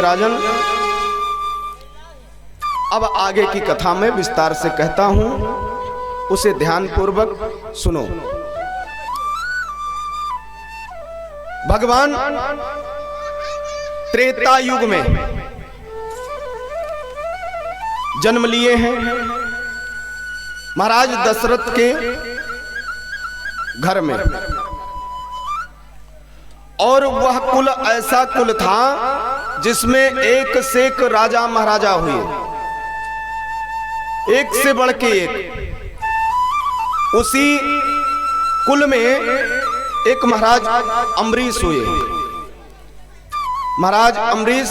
हैं राजन। अब आगे की कथा में विस्तार से कहता हूं, उसे ध्यानपूर्वक सुनो। भगवान त्रेता युग में जन्म लिए हैं महाराज दशरथ के घर में, और वह कुल ऐसा कुल था जिसमें एक से एक राजा महाराजा हुए, एक से बढ़ के एक। उसी कुल में एक महाराज अम्बरीश हुए। महाराज अम्बरीश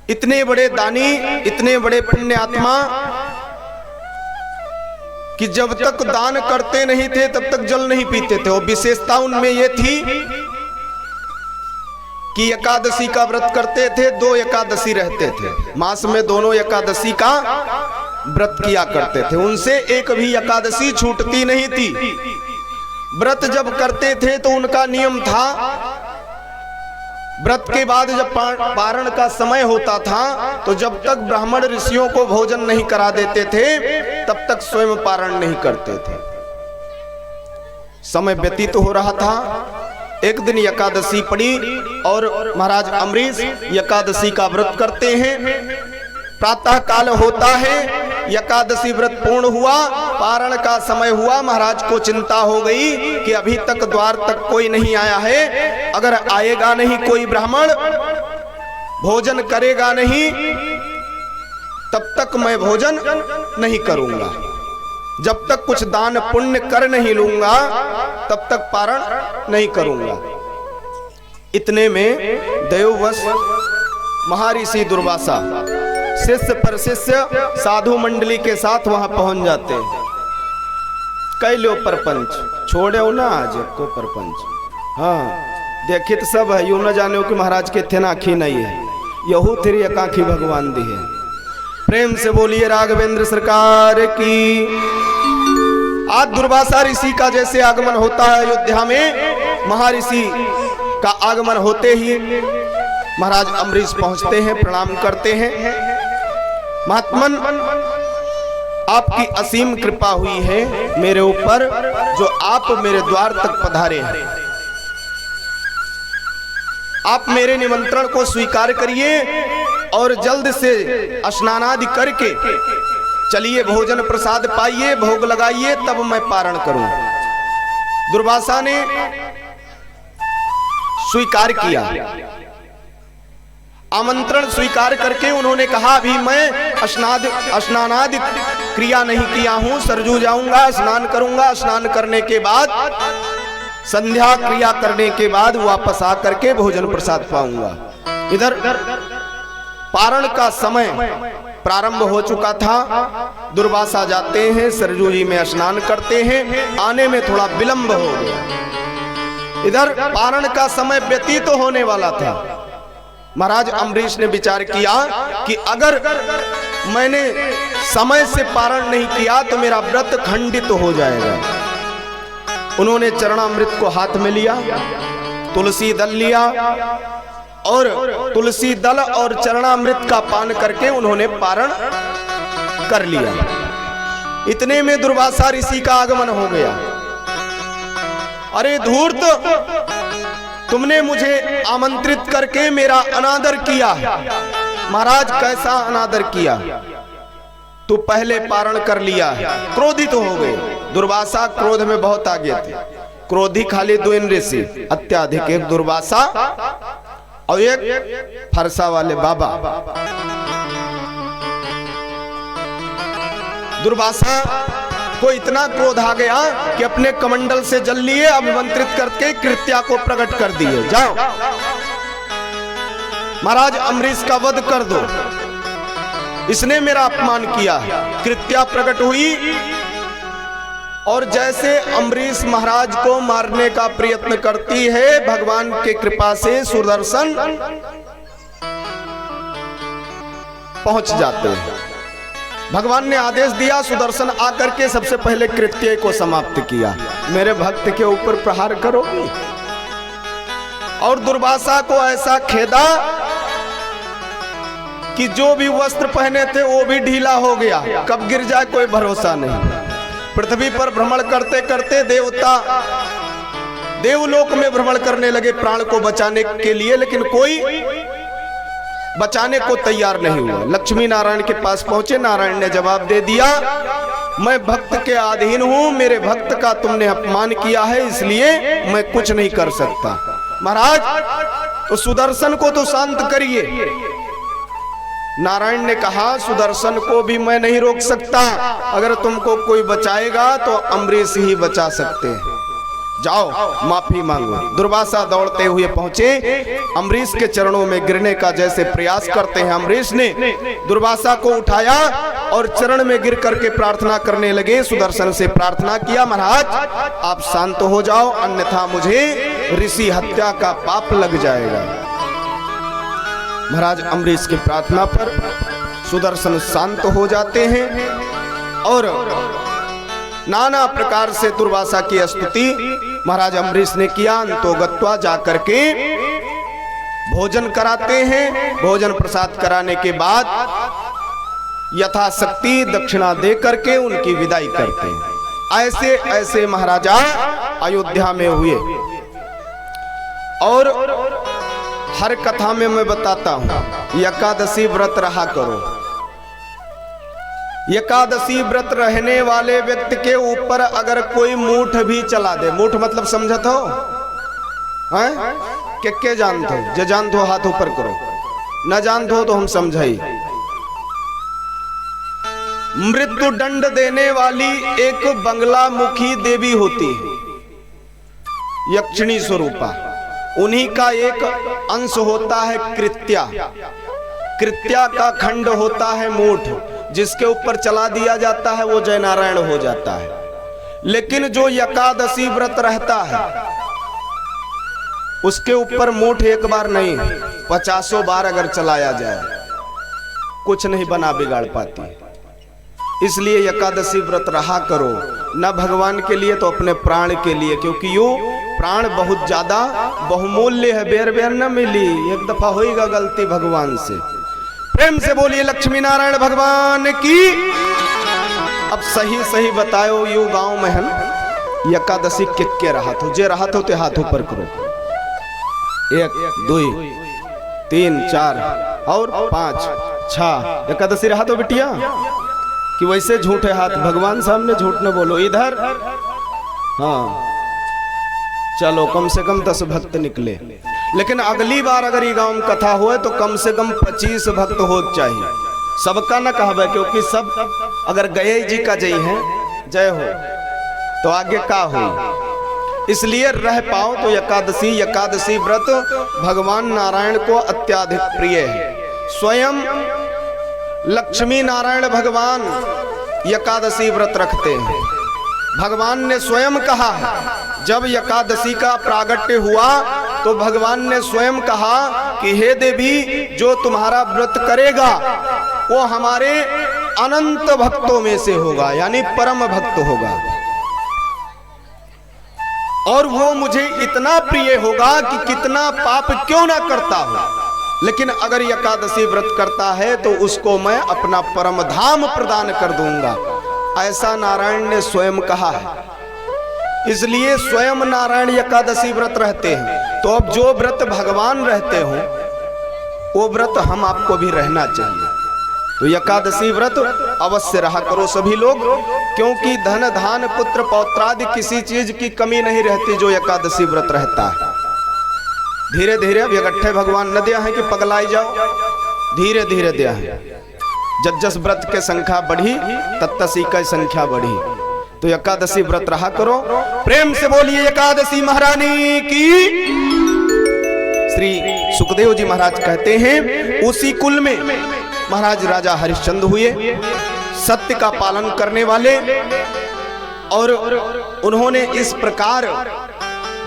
इतने बड़े दानी, इतने बड़े पुण्यात्मा कि जब तक दान करते नहीं थे तब तक जल नहीं पीते थे। और विशेषता उनमें यह थी कि एकादशी का व्रत करते थे, 2 एकादशी रहते थे, मास में दोनों एकादशी का व्रत किया करते थे। उनसे एक भी एकादशी छूटती नहीं थी। व्रत जब करते थे तो उनका नियम था, व्रत के बाद जब पारण का समय होता था तो जब तक ब्राह्मण ऋषियों को भोजन नहीं करा देते थे तब तक स्वयं पारण नहीं करते थे। समय व्यतीत हो रहा था। एक दिन एकादशी पड़ी और महाराज अम्बरीश एकादशी का व्रत करते हैं। प्रातः काल होता है, एकादशी व्रत पूर्ण हुआ, पारण का समय हुआ। महाराज को चिंता हो गई कि अभी तक द्वार तक कोई नहीं आया है, अगर आएगा नहीं कोई ब्राह्मण, भोजन करेगा नहीं, तब तक मैं भोजन नहीं करूंगा। जब तक कुछ दान पुण्य कर नहीं लूंगा तब तक पारण नहीं करूंगा। इतने में देववश महर्षि दुर्वासा शिष्य पर शिष्य साधु मंडली के साथ वहां पहुंच जाते हैं। कई लो परपंच छोड़े हो ना आज को परपंच, हाँ देखिए तो सब है, यूं न जाने कि महाराज के थे आँखी नहीं है, यहू तेरी एकांखी भगवान दी है। प्रेम से बोलिए राघवेंद्र सरकार की। आज दुर्वासा ऋषि का जैसे आगमन होता है अयोध्या में, महर्षि का आगमन होते ही महाराज अम्बरीश पहुंचते हैं, प्रणाम करते हैं। महात्मन आपकी असीम कृपा हुई है मेरे ऊपर, जो आप मेरे द्वार तक पधारे हैं। आप मेरे निमंत्रण को स्वीकार करिए और जल्द से स्नानादि करके चलिए भोजन प्रसाद पाइए, भोग लगाइए, तब मैं पारण करूं। दुर्वासा ने स्वीकार किया, आमंत्रण स्वीकार करके उन्होंने कहा अभी मैं स्नानादि क्रिया नहीं किया हूं, सरजू जाऊंगा, स्नान करूंगा, स्नान करने के बाद संध्या क्रिया करने के बाद वापस आकर के भोजन प्रसाद पाऊंगा। इधर पारण का समय प्रारंभ हो चुका था। दुर्वासा जाते हैं, सरजू जी में स्नान करते हैं, आने में थोड़ा विलंब हो गया। इधर पारण का समय व्यतीत तो होने वाला था। महाराज अम्बरीश ने विचार किया कि अगर मैंने समय से पारण नहीं किया तो मेरा व्रत खंडित हो जाएगा। उन्होंने चरणामृत को हाथ में लिया, तुलसी दल लिया और तुलसी दल और चरणामृत का पान करके उन्होंने पारण कर लिया। इतने में दुर्वासा ऋषि का आगमन हो गया। अरे धूर्त, तुमने मुझे आमंत्रित करके मेरा अनादर किया। महाराज कैसा अनादर किया? तू पहले पारण कर लिया। क्रोधित हो गए। दुर्वासा क्रोध में बहुत आगे थे। क्रोधी खाली 2 ऋषि अत्याधिक, एक दुर्वासा और एक फरसा वाले बाबा। दुर्वासा को इतना क्रोध आ गया कि अपने कमंडल से जल लिए, अभिमंत्रित करके कृत्या को प्रकट कर दिए, जाओ महाराज अम्बरीश का वध कर दो, इसने मेरा अपमान किया। कृत्या प्रकट हुई और जैसे अम्बरीश महाराज को मारने का प्रयत्न करती है, भगवान के कृपा से सुदर्शन पहुंच जाते हैं। भगवान ने आदेश दिया, सुदर्शन आकर के सबसे पहले कृत्य को समाप्त किया। मेरे भक्त के ऊपर प्रहार करो और दुर्वासा को ऐसा खेदा कि जो भी वस्त्र पहने थे वो भी ढीला हो गया, कब गिर जाए कोई भरोसा नहीं। पृथ्वी पर भ्रमण करते करते देवता देवलोक में भ्रमण करने लगे प्राण को बचाने के लिए, लेकिन कोई बचाने को तैयार नहीं हुआ। लक्ष्मी नारायण के पास पहुंचे, नारायण ने जवाब दे दिया, मैं भक्त के अधीन हूं, मेरे भक्त का तुमने अपमान किया है, इसलिए मैं कुछ नहीं कर सकता। महाराज तो सुदर्शन को तो शांत करिए। नारायण ने कहा, सुदर्शन को भी मैं नहीं रोक सकता, अगर तुमको कोई बचाएगा तो अम्बरीश ही बचा सकते हैं, जाओ माफी मांगो। दुर्वासा दौड़ते हुए पहुंचे, अम्बरीश के चरणों में गिरने का जैसे प्रयास करते हैं, अम्बरीश ने दुर्वासा को उठाया और चरण में गिर करके प्रार्थना करने लगे। सुदर्शन से प्रार्थना किया, महाराज आप शांत हो जाओ, अन्यथा मुझे ऋषि हत्या का पाप लग जाएगा। महाराज अम्बरीश की प्रार्थना पर सुदर्शन शांत हो जाते हैं और नाना प्रकार से दुर्वासा की स्तुति महाराज अम्बरीश ने किया। अंतो गत्वा जाकर के भोजन कराते हैं। भोजन प्रसाद कराने के बाद यथाशक्ति दक्षिणा दे करके उनकी विदाई करते हैं। ऐसे ऐसे महाराजा अयोध्या में हुए और हर कथा में मैं बताता हूं, एकादशी व्रत रहा करो। एकादशी व्रत रहने वाले व्यक्ति के ऊपर अगर कोई मूठ भी चला दे, मूठ मतलब समझत हो हैं? के जानते हो? जे जानते हो हाथ ऊपर करो, न जानते हो तो हम समझाई। मृत्यु दंड देने वाली एक बंगला मुखी देवी होती है, यक्षिणी स्वरूपा, उन्हीं का एक अंश होता है कृत्या। कृत्या का खंड होता है मूठ, जिसके ऊपर चला दिया जाता है वो जय नारायण हो जाता है। लेकिन जो एकादशी व्रत रहता है उसके ऊपर मूठ एक बार नहीं 50 बार अगर चलाया जाए कुछ नहीं बना बिगाड़ पाती। इसलिए एकादशी व्रत रहा करो, न भगवान के लिए तो अपने प्राण के लिए, क्योंकि यो प्राण बहुत ज्यादा बहुमूल्य है, बेर बेर न मिली, एक दफा होएगा गलती भगवान से। प्रेम से बोलिए लक्ष्मी नारायण भगवान की। अब सही सही बताओ, यू गांव में हम एकादशी के रहा था, जे रहा था ते हाथ ऊपर करो, 1 2 3 4 और 5 6 एकादशी रहा तो बिटिया कि वैसे झूठे हाथ भगवान सामने झूठ न बोलो। इधर हाँ चलो, कम से कम 10 भक्त निकले, लेकिन अगली बार अगर ये गांव में कथा हुए तो कम से कम 25 भक्त हो चाहिए। सबका न कहबे, क्योंकि सब अगर गए जी का जय है जय हो तो आगे का हो। इसलिए रह पाओ तो एकादशी व्रत भगवान नारायण को अत्याधिक प्रिय है। स्वयं लक्ष्मी नारायण भगवान एकादशी व्रत रखते हैं। भगवान ने स्वयं कहा, जब एकादशी का प्रागट्य हुआ तो भगवान ने स्वयं कहा कि हे देवी, जो तुम्हारा व्रत करेगा वो हमारे अनंत भक्तों में से होगा, यानी परम भक्त होगा, और वो मुझे इतना प्रिय होगा कि कितना पाप क्यों ना करता हो, लेकिन अगर एकादशी व्रत करता है तो उसको मैं अपना परम धाम प्रदान कर दूंगा। ऐसा नारायण ने स्वयं कहा है। इसलिए स्वयं नारायण एकादशी व्रत रहते हैं। तो अब जो व्रत भगवान रहते हो वो व्रत हम आपको भी रहना चाहिए। तो एकादशी व्रत अवश्य रहा करो सभी लोग, क्योंकि धन धान पुत्र पौत्रादि किसी चीज की कमी नहीं रहती जो एकादशी व्रत रहता है। धीरे धीरे अब इकट्ठे भगवान न दिया है कि पगलाई जाओ, धीरे धीरे दिया है। जस व्रत के संख्या बढ़ी तत्तसी का संख्या बढ़ी। तो एकादशी व्रत रहा करो। प्रेम से बोलिए एकादशी महारानी की। श्री सुखदेव जी महाराज कहते हैं, उसी कुल में महाराज राजा हरिश्चंद्र हुए, सत्य का पालन करने वाले, और उन्होंने इस प्रकार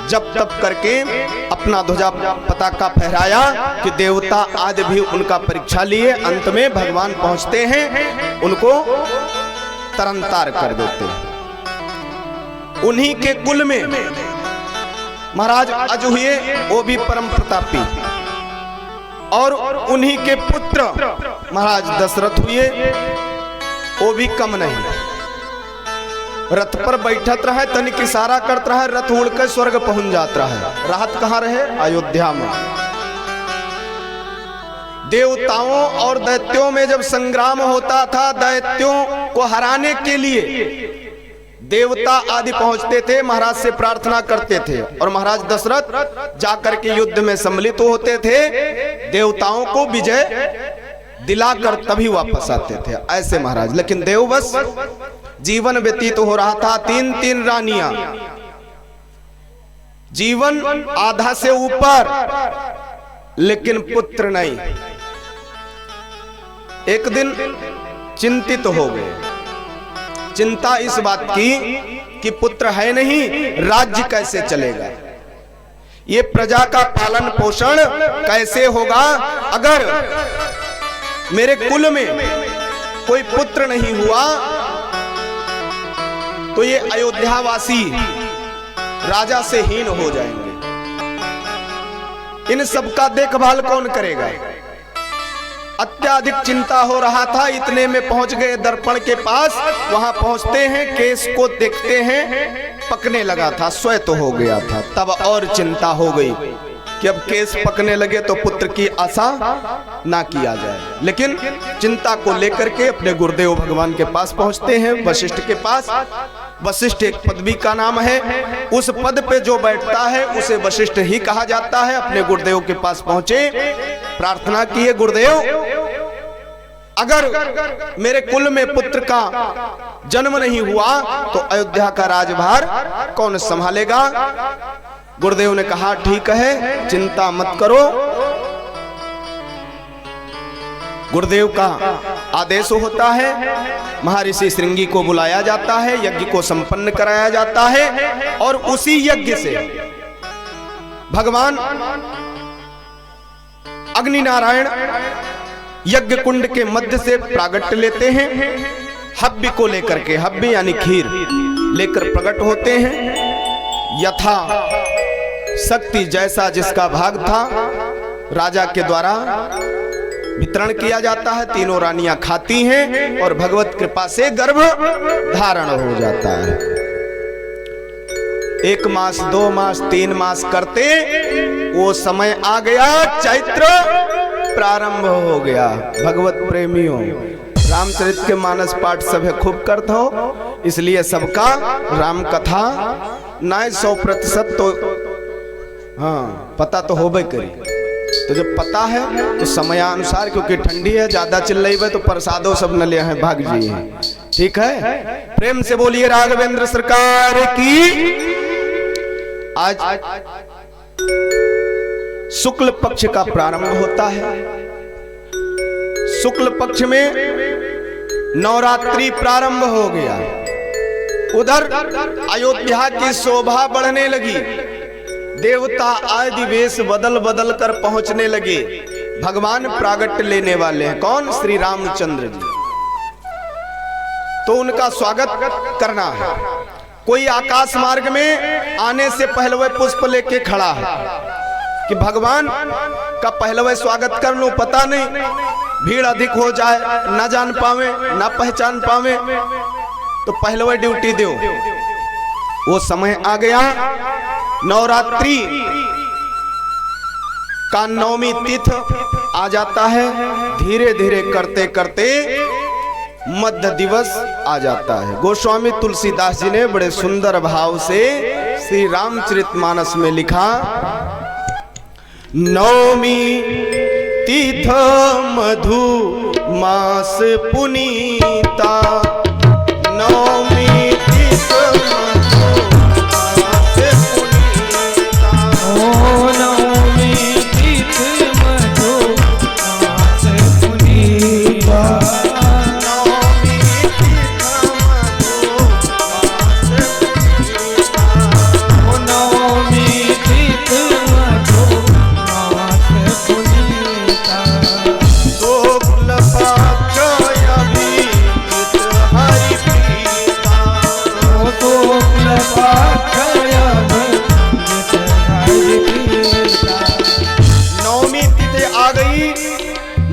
जब तप करके अपना ध्वजा पताका फहराया कि देवता आदि भी उनका परीक्षा लिए। अंत में भगवान पहुंचते हैं, उनको तरनतार कर देते हैं। उन्हीं के कुल में महाराज अज हुए, वो भी परम प्रतापी, और उन्हीं के पुत्र महाराज दशरथ हुए, वो भी कम नहीं। रथ पर बैठत रहे, तनिक इशारा करत रहे, रथ उड़ के स्वर्ग पहुंच जात रहे। राहत कहाँ रहे? अयोध्या में। देवताओं और दैत्यों में जब संग्राम होता था, दैत्यों को हराने के लिए देवता आदि पहुंचते थे, महाराज से प्रार्थना करते थे, और महाराज दशरथ जाकर के युद्ध में सम्मिलित होते थे, देवताओं को विजय दिलाकर तभी वापस आते थे। ऐसे महाराज, लेकिन देववश जीवन व्यतीत हो रहा था। 3-3 रानियां, जीवन आधा से ऊपर, लेकिन पुत्र नहीं। एक दिन चिंतित हो गए, चिंता इस बात की कि पुत्र है नहीं, राज्य कैसे चलेगा, ये प्रजा का पालन पोषण कैसे होगा। अगर मेरे कुल में कोई पुत्र नहीं हुआ तो ये अयोध्यावासी राजा से हीन हो जाएंगे। इन सबका देखभाल कौन करेगा? अत्याधिक चिंता हो रहा था। इतने में पहुंच गए दर्पण के पास। वहां पहुंचते हैं, केस को देखते हैं, पकने लगा था, श्वेत हो गया था। तब और चिंता हो गई कि अब केस पकने लगे तो पुत्र की आशा ना किया जाए। लेकिन चिंता को लेकर के अपने गुरुदेव भगवान के पास पहुंचते हैं, वशिष्ठ के पास। वशिष्ठ एक पदवी का नाम है, उस पद पे जो बैठता है उसे वशिष्ठ ही कहा जाता है। अपने गुरुदेव के पास पहुंचे, प्रार्थना किए, गुरुदेव अगर मेरे कुल में पुत्र का जन्म नहीं हुआ तो अयोध्या का राजभार कौन संभालेगा? गुरुदेव ने कहा ठीक है, चिंता मत करो। गुरुदेव का आदेश होता है, महर्षि श्रृंगी को बुलाया जाता है, यज्ञ को संपन्न कराया जाता है, और उसी यज्ञ से भगवान अग्नि नारायण यज्ञ कुंड के मध्य से प्रागट्य लेते हैं। हव्य को लेकर के, हव्य यानी खीर लेकर प्रकट होते हैं। यथा शक्ति जैसा जिसका भाग था राजा के द्वारा वितरण किया जाता है। तीनों रानियां खाती हैं और भगवत कृपा से गर्भ धारण हो जाता है। 1 मास, 2 मास, 3 मास करते वो समय आ गया, चैत्र प्रारंभ हो गया। भगवत प्रेमियों, रामचरित के मानस पाठ सभे खूब करते हो, इसलिए सबका राम कथा ना 100% तो हाँ पता तो होबे करी। तो जब पता है तो समयानुसार, क्योंकि ठंडी है, ज्यादा चिल्लाइबे तो प्रसादों सब न ले हैं, भाग जी हैं। ठीक है, प्रेम से बोलिए राघवेंद्र सरकार की। आज शुक्ल पक्ष का प्रारंभ होता है। शुक्ल पक्ष में नवरात्रि प्रारंभ हो गया। उधर अयोध्या की शोभा बढ़ने लगी। देवता आदि वेश बदल बदल कर पहुंचने लगे। भगवान प्रागट्य लेने वाले हैं, कौन? श्री रामचंद्र जी। तो उनका स्वागत करना है। कोई आकाश मार्ग में आने से पहले वह पुष्प लेके खड़ा है कि भगवान का पहले वह स्वागत कर लूं, पता नहीं भीड़ अधिक हो जाए, ना जान पावे, ना पहचान पावे, तो पहले वह ड्यूटी दो। वो समय आ गया। नवरात्रि का 9वीं तिथि आ जाता है। धीरे धीरे करते करते मध्य दिवस आ जाता है। गोस्वामी तुलसीदास जी ने बड़े सुंदर भाव से श्री रामचरितमानस में लिखा, 9वीं तिथि मधु मास पुनीता, 9वीं तिथि आ गई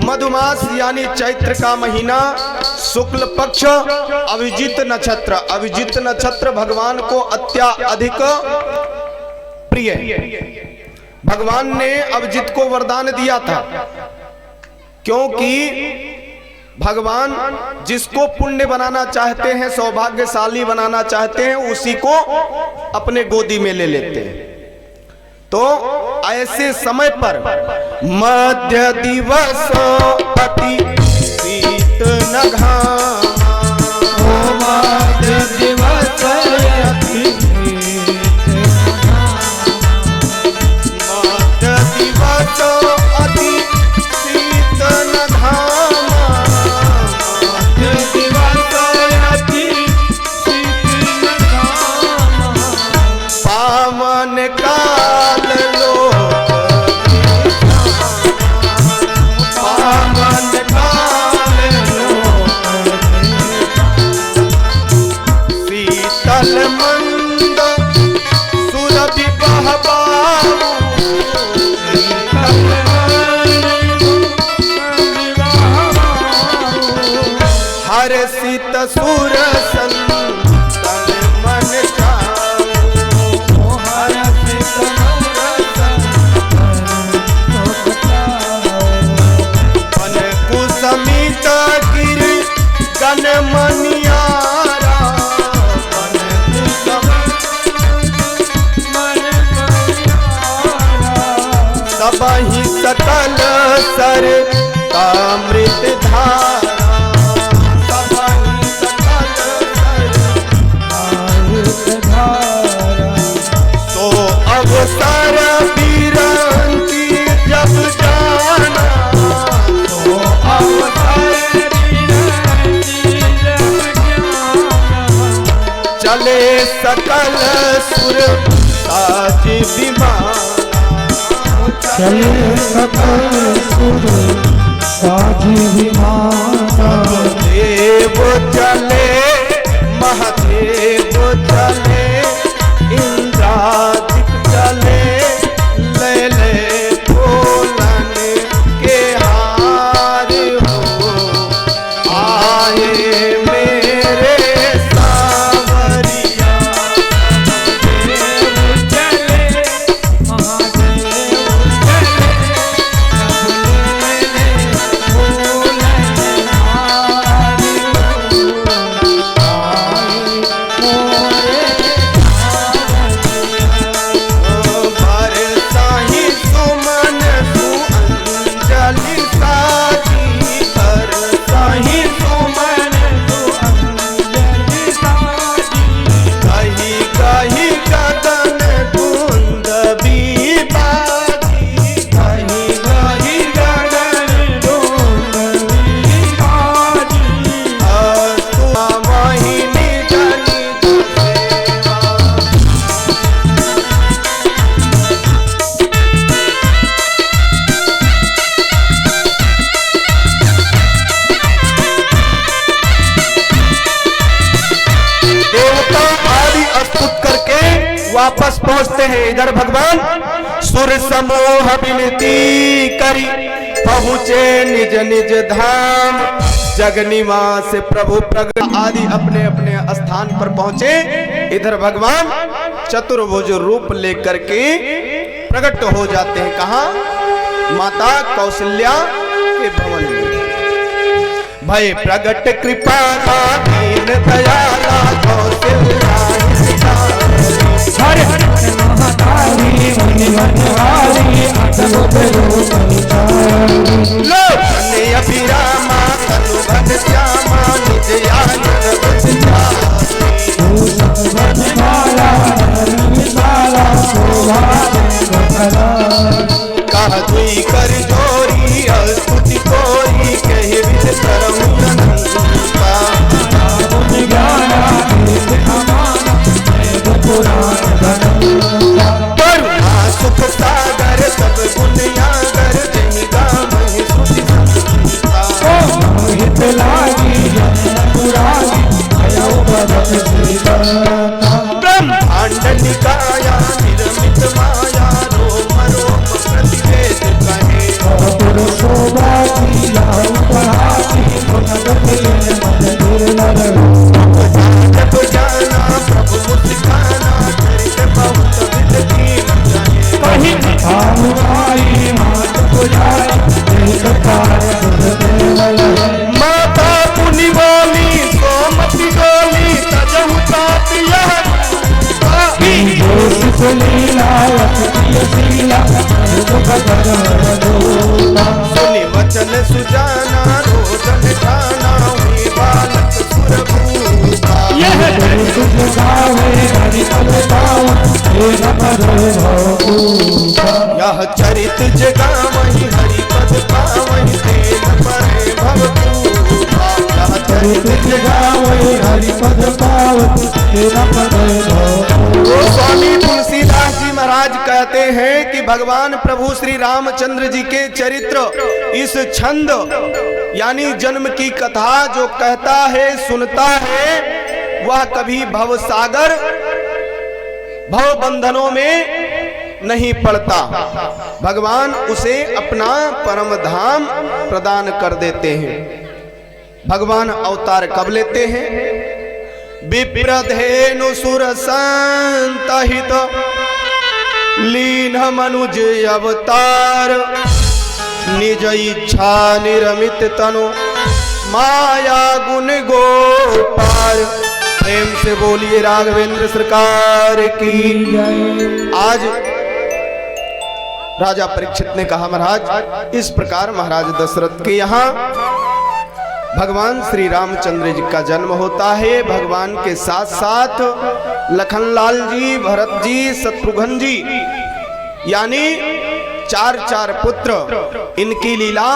मधुमास यानी चैत्र का महीना, शुक्ल पक्ष, अभिजित नक्षत्र। अभिजित नक्षत्र भगवान को अत्याधिक प्रिय। भगवान ने अभिजित को वरदान दिया था, क्योंकि भगवान जिसको पुण्य बनाना चाहते हैं, सौभाग्यशाली बनाना चाहते हैं, उसी को अपने गोदी में ले लेते हैं। तो ऐसे समय पर मध्य दिवस अति शीत न घाम, मध्य दिवस अति मध्य दिवस अति शीत न घाम, मध्य दिवस अति शीत न घाम, पावन काल मंद सुरभि बहबाऊ, हर्षित सुर संतन मन चाऊ, हर्षित मन कुसमित गिरि गण मनियारा, सबहि सकल सर कामृत धारा, सबहि सकल सर कामृत धारा। तो अवसर वीरंती जब जाना, तो अवसर वीरंती जब जाना, चले सकल सुर साज विमान, चले सकल सुर साज विमान। देव चले महादेव चले, इंद्रादिक चले, ले ले बोलन के हार हो, आए मेरे सावरिया। देव चले महादेव वापस पहुंचते हैं। इधर भगवान सुर समूह विनती करी, पहुंचे निज निज धाम, जग निवास प्रभु प्रगट आदि अपने अपने स्थान पर पहुंचे। इधर भगवान चतुर्भुज रूप लेकर के प्रकट हो जाते हैं। कहाँ? माता कौशल्या के भवन में। भय प्रगट कृपा दीन दयाला कौशल्या हरे हरे महातारी मुनि मनहारी अद्भुत रूप निधारी। लोकने अभिरामा तनु घन श्यामा निज आनंद बसिधारी। माला निर्मिताला शोभा देवकला। कह दुई कर जोरी स्तुति कोई कहि विद करहु अनंता। बुद्धि ज्ञाना वेद हमारा वेद पुराण गणना। करुणा सुख सागर सब गुण यागर जहि गावहि श्रुति संगीता। मोहित लागी जन पुरानी भयो भगत श्रीदाता। ब्रह्मांड निकाया निर्मित माया रोम रोम प्रतिवेद कहे। चंचल सुजाना रोदन ठाना हुई बालक सुरभूपा। यह चरित गावे हरि पद पावन तेरा पद भवभूषा। यह चरित जगावहि हरि पद पावहि तेन परे भवभूषा। यह चरित जगावे हरि पद पावन तेरा पद भवभूषा। स्वामी तुलसीदास जी महाराज कहते हैं कि भगवान प्रभु श्री रामचंद्र जी के चरित्र इस छंद यानी जन्म की कथा जो कहता है सुनता है वह कभी भव सागर भव बंधनों में नहीं पड़ता। भगवान उसे अपना परम धाम प्रदान कर देते हैं। भगवान अवतार कब लेते हैं? विप्रधेनु सुर संतहित लीन मनुज अवतार निज इच्छा निरमित तनु माया गुण गोपार। प्रेम से बोलिए राघवेंद्र सरकार की। आज राजा परीक्षित ने कहा महाराज इस प्रकार महाराज दशरथ के यहाँ भगवान श्री रामचंद्र जी का जन्म होता है। भगवान के साथ साथ लखनलाल जी, भरत जी, शत्रुघ्न जी यानी चार पुत्र। इनकी लीला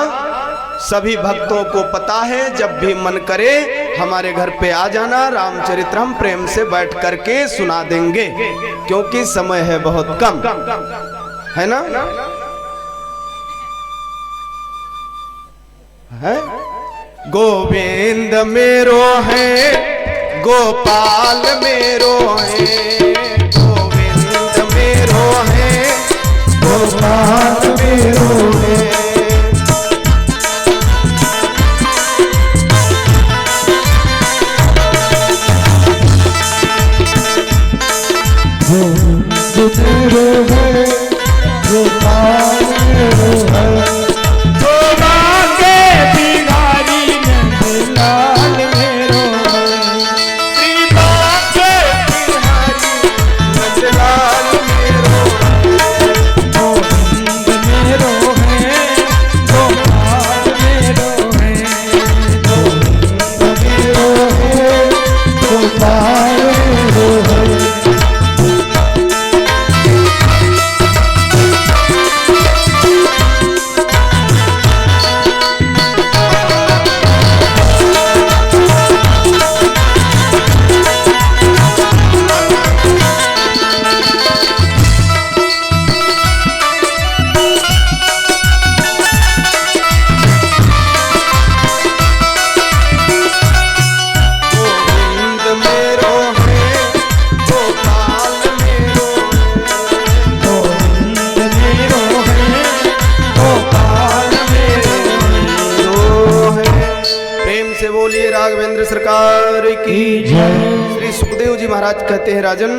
सभी भक्तों को पता है। जब भी मन करे हमारे घर पे आ जाना, रामचरित्र हम प्रेम से बैठ करके सुना देंगे क्योंकि समय है बहुत कम, है ना? है गोविंद मेरो है गोपाल मेरो है। गोविंद मेरो है गोपाल मेरो है। गोविंद मेरो है गोपाल मेरो है। गोपाल के बिहारी नंदलाल मेरो है। श्री बाल के बिहारी नंदलाल मेरो है। गोविंद मेरो है गोपाल मेरो है। गोविंद मेरो है गोपाल मेरो है। राघवेंद्र सरकार की जय। श्री सुखदेव जी महाराज कहते हैं राजन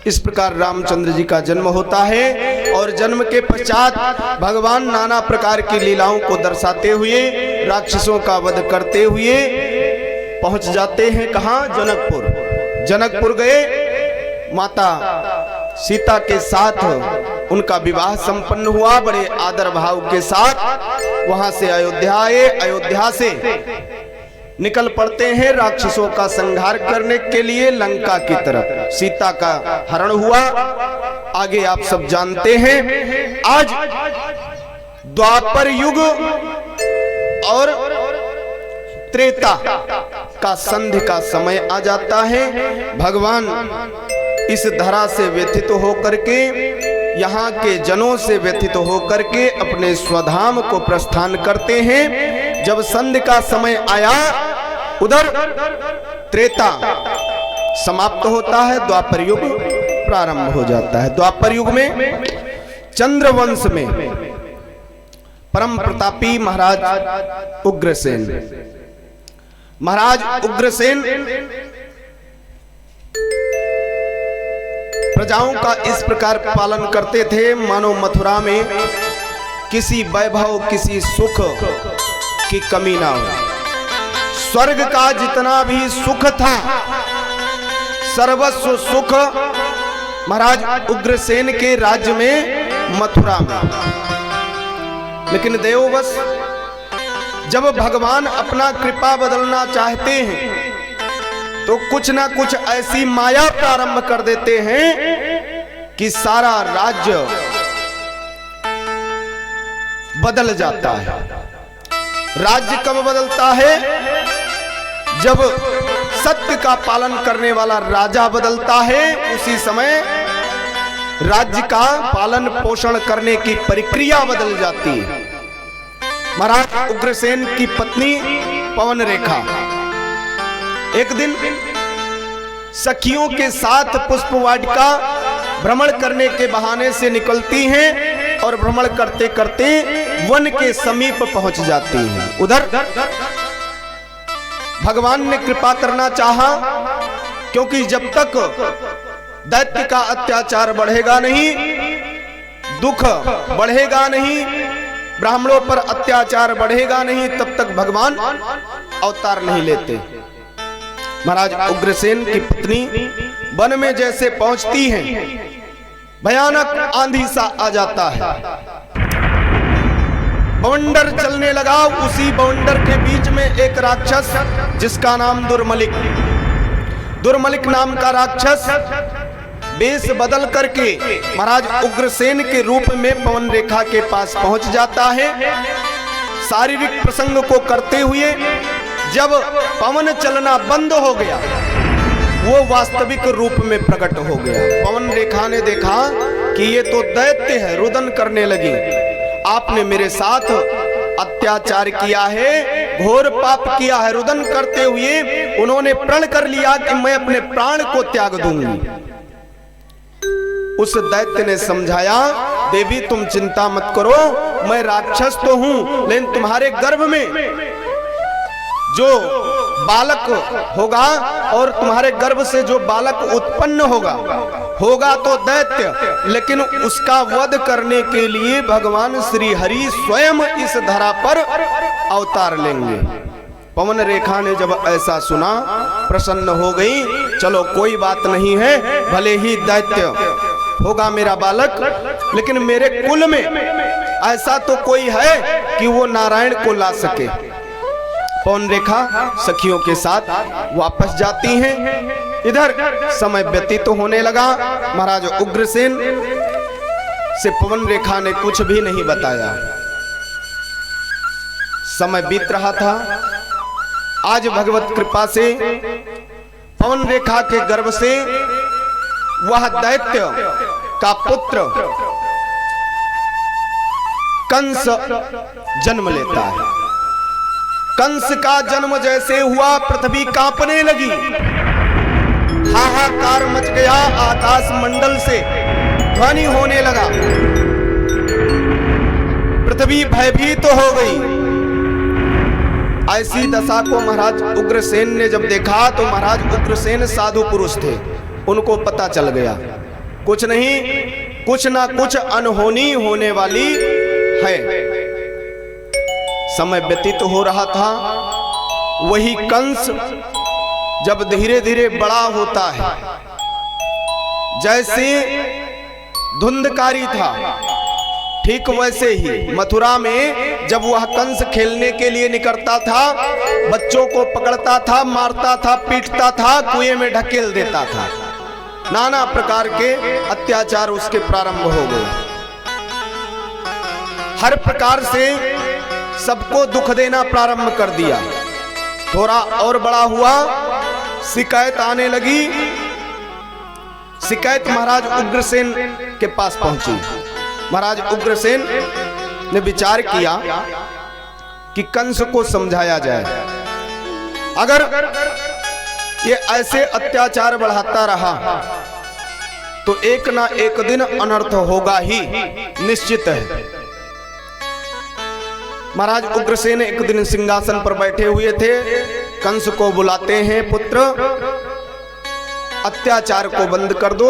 इस प्रकार रामचंद्र जी का जन्म होता है और जन्म के पश्चात भगवान नाना प्रकार की लीलाओं को दर्शाते हुए राक्षसों का वध करते हुए पहुंच जाते हैं। कहाँ? जनकपुर। जनकपुर गए, माता सीता के साथ उनका विवाह संपन्न हुआ बड़े आदर भाव के साथ। वहां से अयोध्या आए, अयोध्या से निकल पड़ते हैं राक्षसों का संहार करने के लिए लंका की तरफ। सीता का हरण हुआ, आगे आप सब जानते हैं। आज द्वापर युग और त्रेता का संधि का समय आ जाता है। भगवान इस धरा से व्यथित होकर के, यहाँ के जनों से व्यथित होकर के अपने स्वधाम को प्रस्थान करते हैं। जब संधि का समय आया, उधर त्रेता समाप्त होता है, द्वापर युग प्रारंभ हो जाता है। द्वापर युग में चंद्रवंश में परम प्रतापी महाराज उग्रसेन, महाराज उग्रसेन प्रजाओं का इस प्रकार पालन करते थे मानो मथुरा में किसी वैभव किसी सुख की कमी ना हो। स्वर्ग का जितना भी सुख था सर्वस्व सुख महाराज उग्रसेन के राज्य में मथुरा में। लेकिन देववश जब भगवान अपना कृपा बदलना चाहते हैं तो कुछ ना कुछ ऐसी माया प्रारंभ कर देते हैं कि सारा राज्य बदल जाता है। राज्य कब बदलता है? जब सत्य का पालन करने वाला राजा बदलता है, उसी समय राज्य का पालन पोषण करने की प्रक्रिया बदल जाती है। महाराज उग्रसेन की पत्नी पवन रेखा एक दिन सखियों के साथ पुष्प वाटिका भ्रमण करने के बहाने से निकलती हैं और भ्रमण करते करते वन के समीप पहुंच जाती हैं। उधर भगवान ने कृपा करना चाहा, क्योंकि जब तक दैत्य का अत्याचार बढ़ेगा नहीं, दुख बढ़ेगा नहीं, ब्राह्मणों पर अत्याचार बढ़ेगा नहीं, तब तक भगवान अवतार नहीं लेते। महाराज उग्रसेन की पत्नी वन में जैसे पहुंचती हैं, भयानक आंधी सा आ जाता है, बवंडर चलने लगा। उसी बवंडर के बीच में एक राक्षस जिसका नाम दुर्मलिक नाम का राक्षस वेश बदल करके महाराज उग्रसेन के रूप में पवन रेखा के पास पहुंच जाता है। शारीरिक प्रसंग को करते हुए जब पवन चलना बंद हो गया, वो वास्तविक रूप में प्रकट हो गया। पवन रेखा ने देखा कि ये तो दैत्य है, रुदन करने लगी। आपने मेरे साथ अत्याचार किया है, घोर पाप किया है। रुदन करते हुए उन्होंने प्रण कर लिया कि मैं अपने प्राण को त्याग दूंगी। उस दैत्य ने समझाया, देवी तुम चिंता मत करो, मैं राक्षस तो हूं, लेकिन तुम्हारे गर्भ में जो बालक होगा और तुम्हारे गर्भ से जो बालक उत्पन्न होगा तो दैत्य, लेकिन उसका वध करने के लिए भगवान श्री हरि स्वयं इस धरा पर अवतार लेंगे। पवन रेखा ने जब ऐसा सुना प्रसन्न हो गई। चलो कोई बात नहीं है, भले ही दैत्य होगा मेरा बालक, लेकिन मेरे कुल में ऐसा तो कोई है कि वो नारायण को ला सके। पवन रेखा सखियों के साथ वापस जाती हैं। इधर समय व्यतीत तो होने लगा। महाराज उग्रसेन से पवन रेखा ने कुछ भी नहीं बताया। समय बीत रहा था। आज भगवत कृपा से पवन रेखा के गर्भ से वह दैत्य का पुत्र कंस जन्म लेता है। कंस का जन्म जैसे हुआ पृथ्वी कांपने लगी, हाहाकार मच गया, आकाश मंडल से ध्वनि होने लगा, पृथ्वी भयभीत हो गई। ऐसी दशा को महाराज उग्रसेन ने जब देखा तो महाराज उग्रसेन साधु पुरुष थे, उनको पता चल गया कुछ नहीं, कुछ ना कुछ अनहोनी होने वाली है। समय व्यतीत हो रहा था। वही कंस जब धीरे धीरे बड़ा होता है, जैसे धुंधकारी था ठीक वैसे ही मथुरा में जब वह कंस खेलने के लिए निकलता था, बच्चों को पकड़ता था, मारता था, पीटता था, कुएं में ढकेल देता था। नाना प्रकार के अत्याचार उसके प्रारंभ हो गए। हर प्रकार से सबको दुख देना प्रारंभ कर दिया। थोड़ा और बड़ा हुआ, शिकायत आने लगी। शिकायत महाराज उग्रसेन के पास पहुंची। महाराज उग्रसेन ने विचार किया कि कंस को समझाया जाए। अगर ये ऐसे अत्याचार बढ़ाता रहा तो एक ना एक दिन अनर्थ होगा ही, निश्चित है। महाराज उग्रसेन एक दिन सिंहासन पर बैठे हुए थे। कंस को बुलाते हैं, पुत्र अत्याचार को बंद कर दो,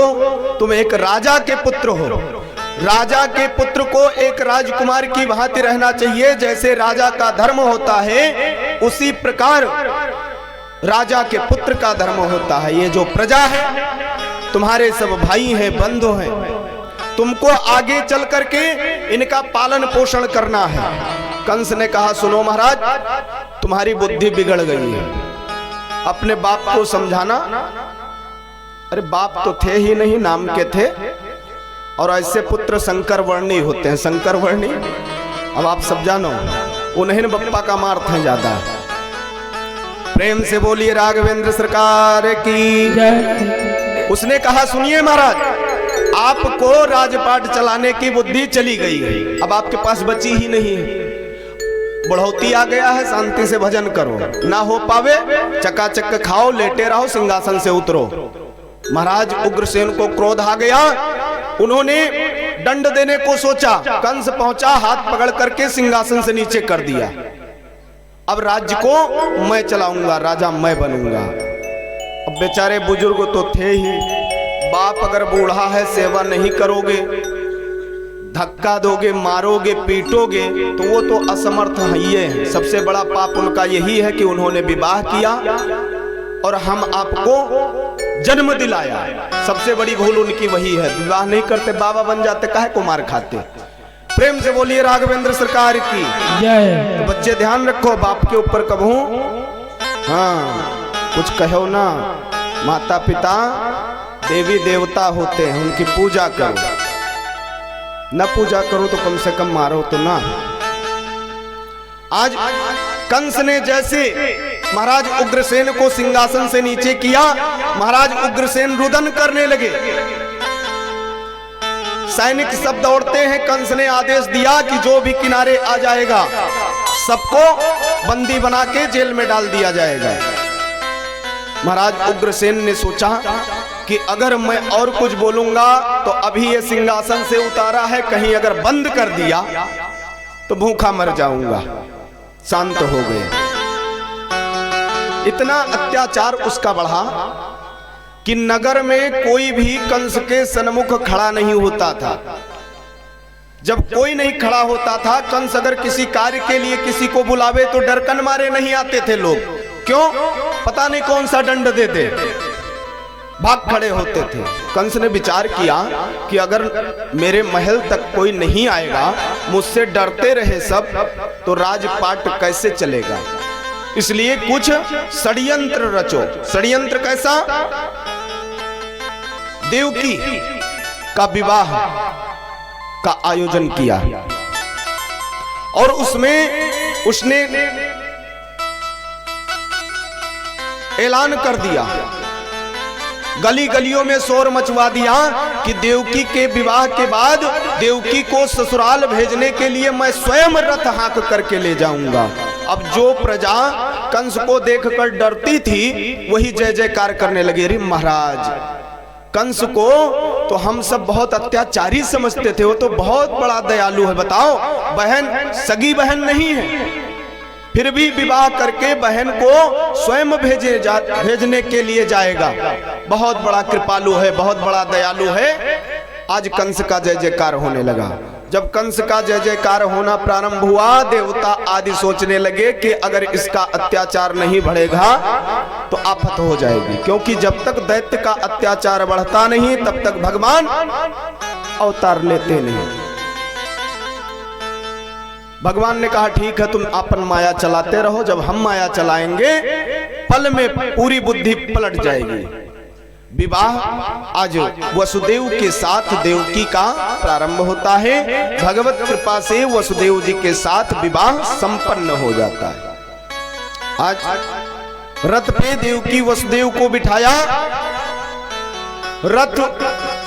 तुम एक राजा के पुत्र हो। राजा के पुत्र को एक राजकुमार की भांति रहना चाहिए। जैसे राजा का धर्म होता है, उसी प्रकार राजा के पुत्र का धर्म होता है। ये जो प्रजा है, तुम्हारे सब भाई हैं, बंधु हैं, तुमको आगे चल करके इनका पालन पोषण करना है। कंस ने कहा सुनो महाराज, तुम्हारी बुद्धि बिगड़ गई है, अपने बाप को समझाना। अरे बाप तो थे ही नहीं, नाम के थे, और ऐसे पुत्र शंकर वर्णी होते हैं, शंकर वर्णी। अब आप सब जानो, उन्हें बप्पा का मार्थ है ज्यादा। प्रेम से बोलिए राघवेंद्र सरकार की। उसने कहा सुनिए महाराज, आपको राजपाट चलाने की बुद्धि चली गई है, अब आपके पास बची ही नहीं है। बढ़ोती आ गया है, शांति से भजन करो, ना हो पावे चकाचक खाओ, लेटे रहो, सिंहासन से उतरो। महाराज उग्रसेन को क्रोध आ गया, उन्होंने दंड देने को सोचा। कंस पहुंचा, हाथ पकड़ करके सिंहासन से नीचे कर दिया। अब राज्य को मैं चलाऊंगा, राजा मैं बनूंगा। अब बेचारे बुजुर्ग तो थे ही, बाप अगर बूढ़ा है, सेवा नहीं करोगे, धक्का दोगे, मारोगे, पीटोगे, तो वो तो असमर्थ ही है। सबसे बड़ा पाप उनका यही है कि उन्होंने विवाह किया और हम आपको जन्म दिलाया। सबसे बड़ी भूल उनकी वही है, विवाह नहीं करते, बाबा बन जाते, काहे को मार खाते। प्रेम से बोलिए राघवेंद्र सरकार की जय। तो बच्चे ध्यान रखो, बाप के ऊपर कबू हाँ कुछ कहो ना। माता पिता देवी देवता होते हैं, उनकी पूजा करो, न पूजा करो तो कम से कम मारो तो ना। आज कंस ने जैसे महाराज उग्रसेन को सिंहासन से नीचे किया, महाराज उग्रसेन रुदन करने लगे। सैनिक सब दौड़ते हैं। कंस ने आदेश दिया कि जो भी किनारे आ जाएगा सबको बंदी बना के जेल में डाल दिया जाएगा। महाराज उग्रसेन ने सोचा कि अगर मैं और कुछ बोलूंगा तो अभी ये सिंहासन से उतारा है, कहीं अगर बंद कर दिया तो भूखा मर जाऊंगा। शांत हो गए। इतना अत्याचार उसका बढ़ा कि नगर में कोई भी कंस के सन्मुख खड़ा नहीं होता था। जब कोई नहीं खड़ा होता था, कंस अगर किसी कार्य के लिए किसी को बुलावे तो डरकन मारे नहीं आते थे लोग। क्यों? पता नहीं कौन सा दंड दे दे, भाग खड़े होते थे। कंस ने विचार किया कि अगर मेरे महल तक कोई नहीं आएगा, मुझसे डरते रहे सब, तो राजपाट कैसे चलेगा। इसलिए कुछ षड्यंत्र रचो। षड्यंत्र कैसा? देवकी का विवाह का आयोजन किया और उसमें उसने ऐलान कर दिया, गली गलियों में शोर मचवा दिया कि देवकी के विवाह के बाद देवकी को ससुराल भेजने के लिए मैं स्वयं रथ हाँक करके ले जाऊंगा। अब जो प्रजा कंस को देखकर डरती थी वही जय जयकार करने लगी। अरे महाराज, कंस को तो हम सब बहुत अत्याचारी समझते थे, वो तो बहुत बड़ा दयालु है। बताओ, बहन सगी बहन नहीं है, फिर भी विवाह करके बहन को स्वयं भेजने के लिए जाएगा। बहुत बड़ा कृपालु है, बहुत बड़ा दयालु है। आज कंस का जय जयकार होने लगा। जब कंस का जय जयकार होना प्रारंभ हुआ, देवता आदि सोचने लगे कि अगर इसका अत्याचार नहीं बढ़ेगा तो आफत हो जाएगी, क्योंकि जब तक दैत्य का अत्याचार बढ़ता नहीं तब तक भगवान अवतार लेते नहीं। भगवान ने कहा ठीक है, तुम अपन माया चलाते रहो, जब हम माया चलाएंगे पल में पूरी बुद्धि पलट जाएगी। विवाह आज वसुदेव के साथ देवकी का प्रारंभ होता है। भगवत कृपा से वसुदेव जी के साथ विवाह संपन्न हो जाता है। आज रथ पे देवकी वसुदेव को बिठाया, रथ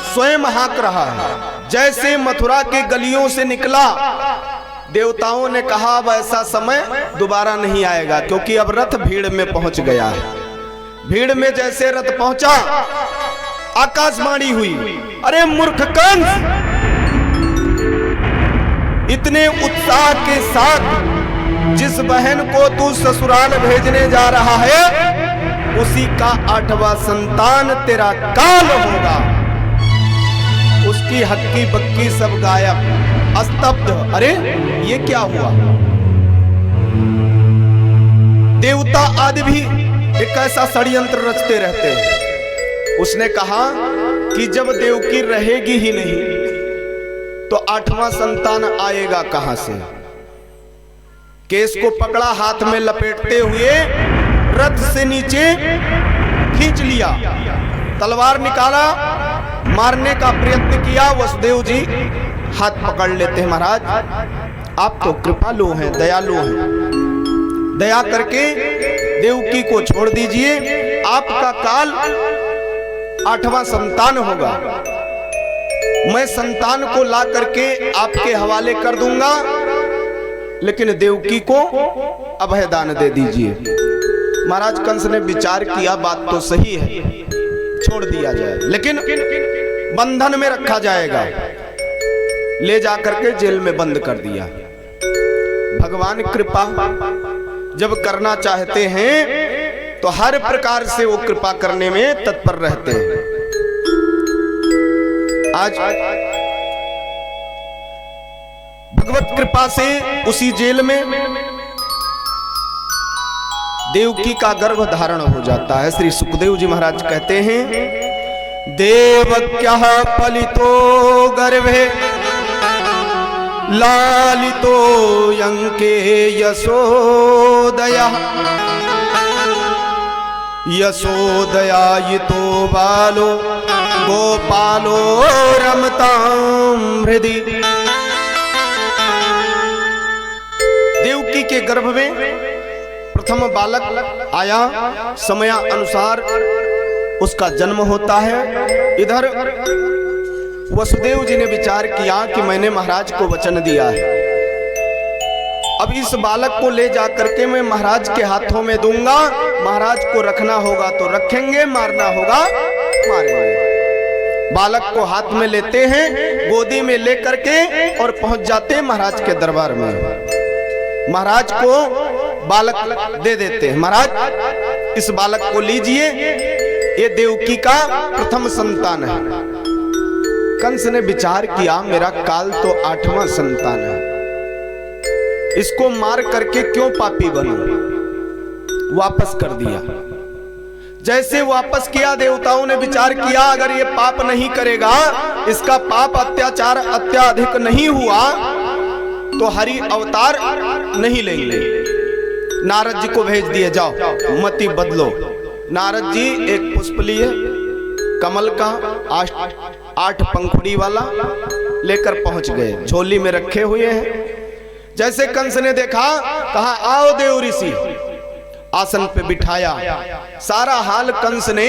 स्वयं हाँक रहा है। जैसे मथुरा के गलियों से निकला, देवताओं ने कहा अब ऐसा समय दोबारा नहीं आएगा, क्योंकि अब रथ भीड़ में पहुंच गया है। भीड़ में जैसे रथ पहुंचा, आकाशवाणी हुई, अरे मूर्ख कंस, इतने उत्साह के साथ जिस बहन को तू ससुराल भेजने जा रहा है उसी का 8वां संतान तेरा काल होगा। उसकी हक्की बक्की सब गायब, स्तब्ध। अरे ये क्या हुआ? देवता आदि भी एक ऐसा षड्यंत्र रचते रहते हैं। उसने कहा कि जब देवकी रहेगी ही नहीं तो 8वां संतान आएगा कहां से? केस को पकड़ा, हाथ में लपेटते हुए रथ से नीचे खींच लिया, तलवार निकाला, मारने का प्रयत्न किया। वसुदेव जी हाथ पकड़ लेते हैं, महाराज आप तो कृपालु हैं, दयालु हैं, दया करके देवकी को छोड़ दीजिए, आपका काल 8वां संतान होगा, मैं संतान को ला करके आपके हवाले कर दूंगा, लेकिन देवकी को अभयदान दे दीजिए। महाराज कंस ने विचार किया, बात तो सही है, छोड़ दिया जाए, लेकिन बंधन में रखा जाएगा। ले जाकर के जेल में बंद कर दिया। भगवान कृपा जब करना चाहते हैं तो हर प्रकार से वो कृपा करने में तत्पर रहते हैं। आज भगवत कृपा से उसी जेल में देवकी का गर्भ धारण हो जाता है। श्री सुखदेव जी महाराज कहते हैं, देवक्यः पलितो गर्भे लालितो यंके यशोदया यशोदयायितो बालो गोपालो रमतां हृदि। देवकी के गर्भ में प्रथम बालक आया, समय अनुसार उसका जन्म होता है। इधर वसुदेव जी ने विचार किया कि मैंने महाराज को वचन दिया है, अब इस बालक को ले जाकर के मैं महाराज के हाथों में दूंगा, महाराज को रखना होगा तो रखेंगे, मारना होगा मारेंगे। बालक को हाथ में लेते हैं, गोदी में लेकर के और पहुंच जाते हैं महाराज के दरबार में। महाराज को बालक दे देते हैं, महाराज इस बालक को लीजिए, ये देवकी का प्रथम संतान है। कंस ने विचार किया, मेरा काल तो 8वां संतान है, इसको मार करके क्यों पापी बनूं, वापस कर दिया। जैसे वापस किया, देवताओं ने विचार किया अगर ये पाप नहीं करेगा, इसका पाप अत्याचार अत्याधिक नहीं हुआ तो हरि अवतार नहीं लेंगे। नारद जी को भेज दिए, जाओ मति बदलो। नारद जी एक पुष्प लिए, कमल का 8 पंखुड़ी वाला लेकर पहुंच गए, झोली में रखे हुए हैं। जैसे कंस ने देखा, कहा आओ देव ऋषि, आसन पे बिठाया। सारा हाल कंस ने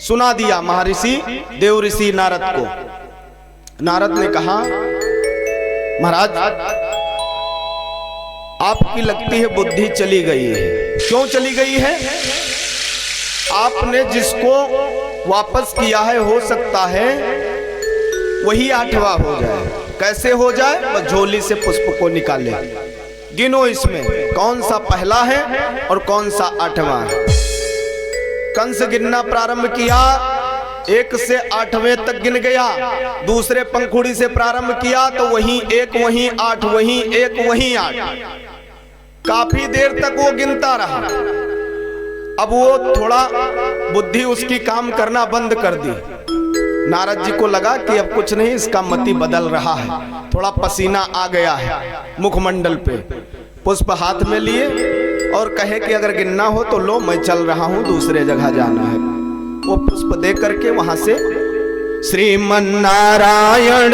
सुना दिया महर्षि देव ऋषि नारद को। नारद ने कहा, महाराज आपकी लगती है बुद्धि चली गई है। क्यों चली गई है? आपने जिसको वापस किया है, हो सकता है वही 8वां हो जाए। कैसे हो जाए? बस झोली से पुष्प को निकाले, गिनो इसमें कौन सा पहला है और कौन सा 8वां है। कंस गिनना प्रारंभ किया, 1 से 8वें तक गिन गया। दूसरे पंखुड़ी से प्रारंभ किया तो वहीं 1 वहीं 8, वहीं 1 वहीं 8। काफी देर तक वो गिनता रहा। अब वो थोड़ा बुद्धि उसकी काम करना बंद कर दी। नारद जी को लगा कि अब कुछ नहीं, इसका मति बदल रहा है, थोड़ा पसीना आ गया है मुखमंडल पे। पुष्प हाथ में लिए और कहे कि अगर गिनना हो तो लो, मैं चल रहा हूं, दूसरे जगह जाना है। वो पुष्प दे करके वहां से श्रीमन नारायण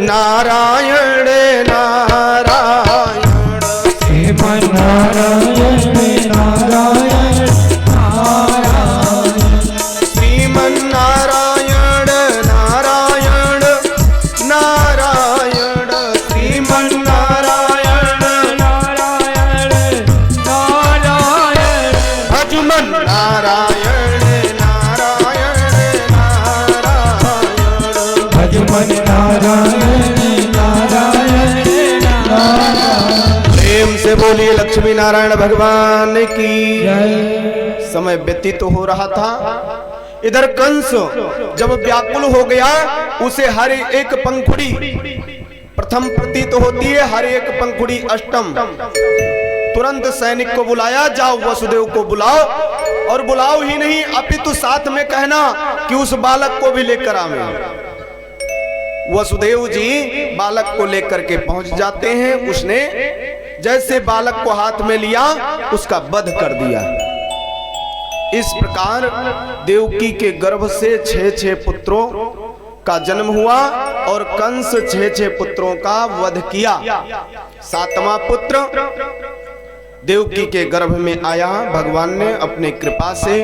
नारायण नारायण, श्रीमन नारायण नारायण नारायण, श्रीमन नारायण नारायण नारायण, श्रीमन नारायण नारायण नारायण, भजमन नारायण नारायण नारायण, भजमन नारायण नारायण नारायण। प्रेम से बोलिए लक्ष्मी नारायण भगवान की जय। समय व्यतीत हो रहा था। इधर कंस जब व्याकुल हो गया, उसे हर एक पंखुड़ी प्रथम प्रतीत होती है, हर एक पंखुड़ी अष्टम। तुरंत सैनिक को बुलाया, जाओ वसुदेव को बुलाओ, और बुलाओ ही नहीं अपितु साथ में कहना कि उस बालक को भी लेकर आवे। वसुदेव जी बालक को लेकर के पहुंच जाते हैं। उसने जैसे बालक को हाथ में लिया उसका वध कर दिया। इस प्रकार देवकी के गर्भ से 6 पुत्रों का जन्म हुआ और कंस 6 पुत्रों का वध किया। 7वां पुत्र देवकी के गर्भ में आया। भगवान ने अपने कृपा से,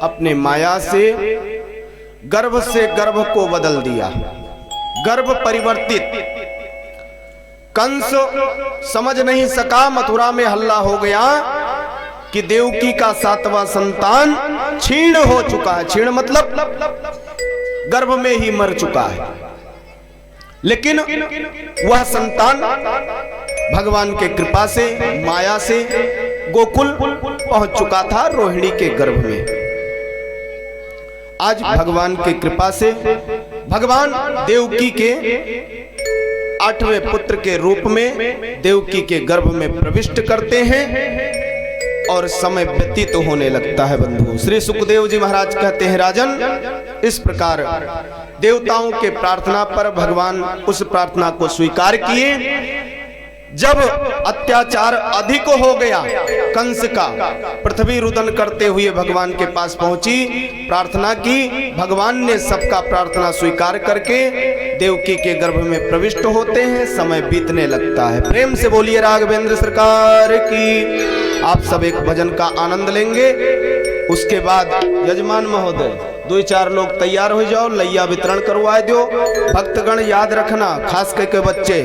अपने माया से गर्भ को बदल दिया, गर्भ परिवर्तित। कंस समझ नहीं सका, मथुरा में हल्ला हो गया कि देवकी का 7वां संतान क्षीण हो चुका है। क्षीण मतलब गर्भ में ही मर चुका है। लेकिन वह संतान भगवान के कृपा से, माया से गोकुल पहुंच चुका था, रोहिणी के गर्भ में। आज भगवान की कृपा से भगवान देवकी के 8वें पुत्र के रूप में देवकी के गर्भ में प्रविष्ट करते हैं और समय व्यतीत तो होने लगता है। बंधु, श्री सुखदेव जी महाराज कहते हैं, राजन, इस प्रकार देवताओं के प्रार्थना पर भगवान उस प्रार्थना को स्वीकार किए। जब अत्याचार अधिक हो गया कंस का, पृथ्वी रुदन करते हुए भगवान के पास पहुंची, प्रार्थना की। भगवान ने सबका प्रार्थना स्वीकार करके देवकी के गर्भ में प्रविष्ट होते हैं। समय बीतने लगता है। प्रेम से बोलिए राघवेंद्र सरकार की। आप सब एक भजन का आनंद लेंगे। उसके बाद यजमान महोदय 2-4 लोग तैयार हो जाओ, लैया वितरण करवा दो। भक्तगण याद रखना, खास करके बच्चे,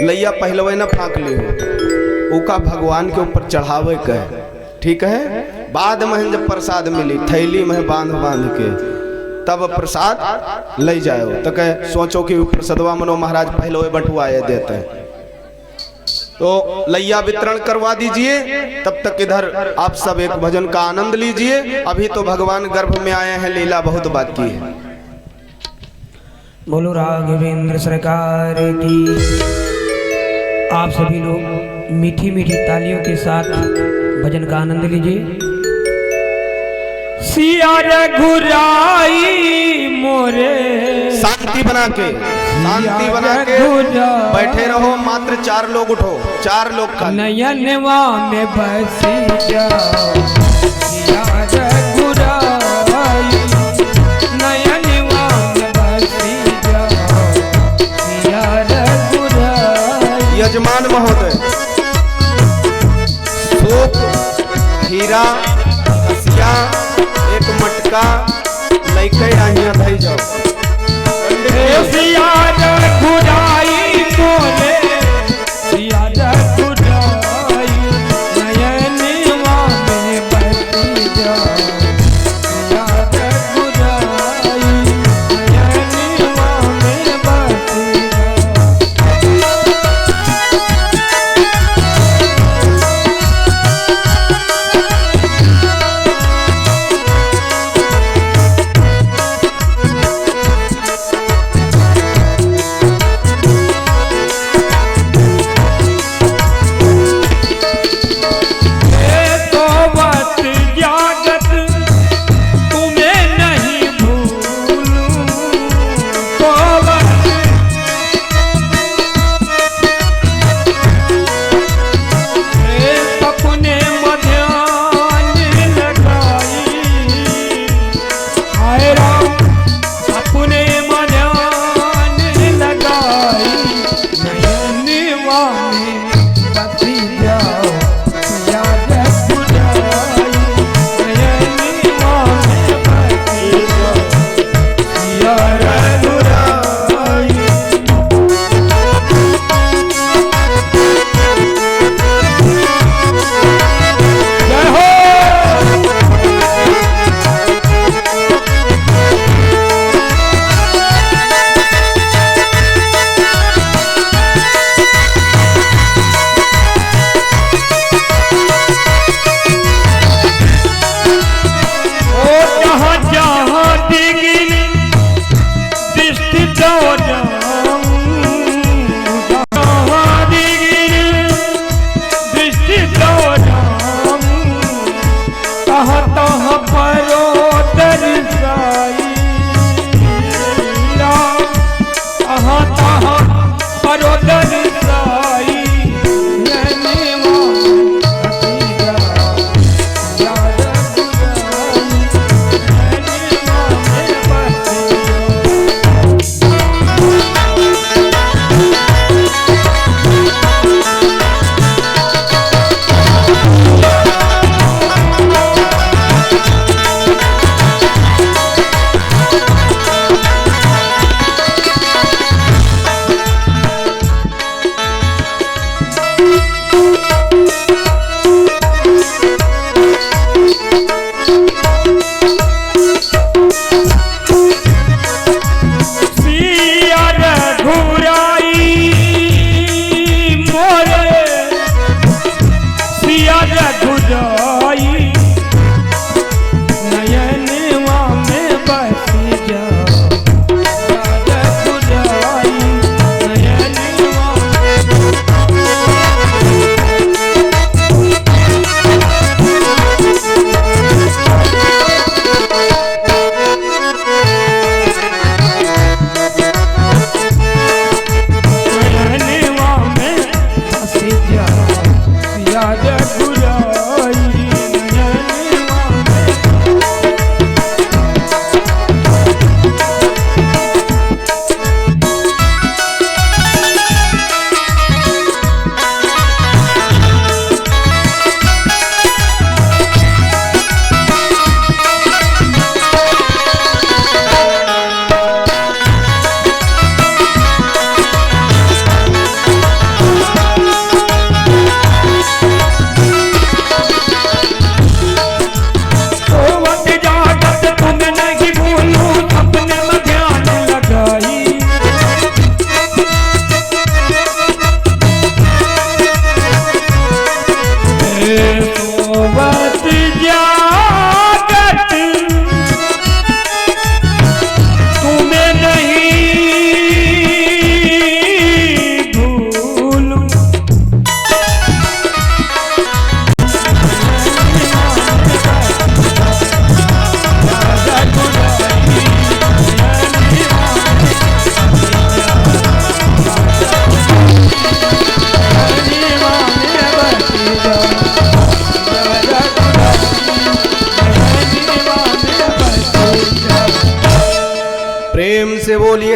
लैया पहलवे न फाँक ली हो, उका भगवान के ऊपर चढ़ावे के, ठीक है। बाद में जब प्रसाद मिली थैली में बांध के तब प्रसाद ले जाओ, तो कह सोचो कि प्रसादवा मनो महाराज पहलवे बंटवाए देते हैं। तो लैया वितरण करवा दीजिए, तब तक इधर आप सब एक भजन का आनंद लीजिए। अभी तो भगवान गर्भ में आए हैं, लीला बहुत बाकी है। बोलो राघवेंद्र सरकार की। आप सभी लोग मीठी मीठी तालियों के साथ भजन का आनंद लीजिए। सिया रघुराई मोरे, शांति बना के बैठे रहो। मात्र 4 लोग उठो, 4 लोग का नयनवा में बसी जाओ। सिया रघुराई नयनवा में बसी जाओ। सिया रघुराई। यजमान महोदय, सूप, हीरा, कसिया, एक मटका लैके यहाँ धई जाओ। सिया रघुराई बोले, सिया रघुराई नयनवा में बसी जाओ। सिया रघुराई नयनवा में बसी जाओ।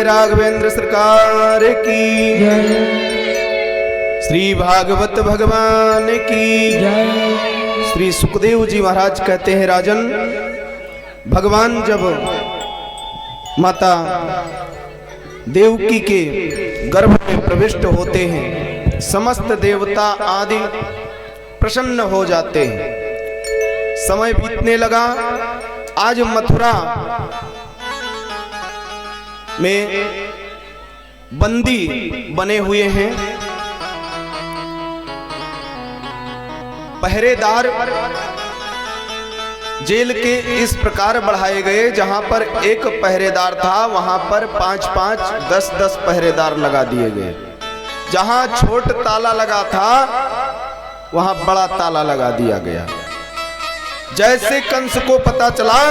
राघवेंद्र सरकार की जय श्री भागवत भगवान की जय। श्री सुखदेव जी महाराज कहते हैं, राजन, भगवान जब माता देवकी के गर्भ में प्रविष्ट होते हैं, समस्त देवता आदि प्रसन्न हो जाते हैं। समय बीतने लगा। आज मथुरा में बंदी बने हुए हैं। पहरेदार जेल के इस प्रकार बढ़ाए गए, जहां पर एक पहरेदार था वहां पर 5-5, 10-10 पहरेदार लगा दिए गए। जहां छोट ताला लगा था वहां बड़ा ताला लगा दिया गया। जैसे कंस को पता चला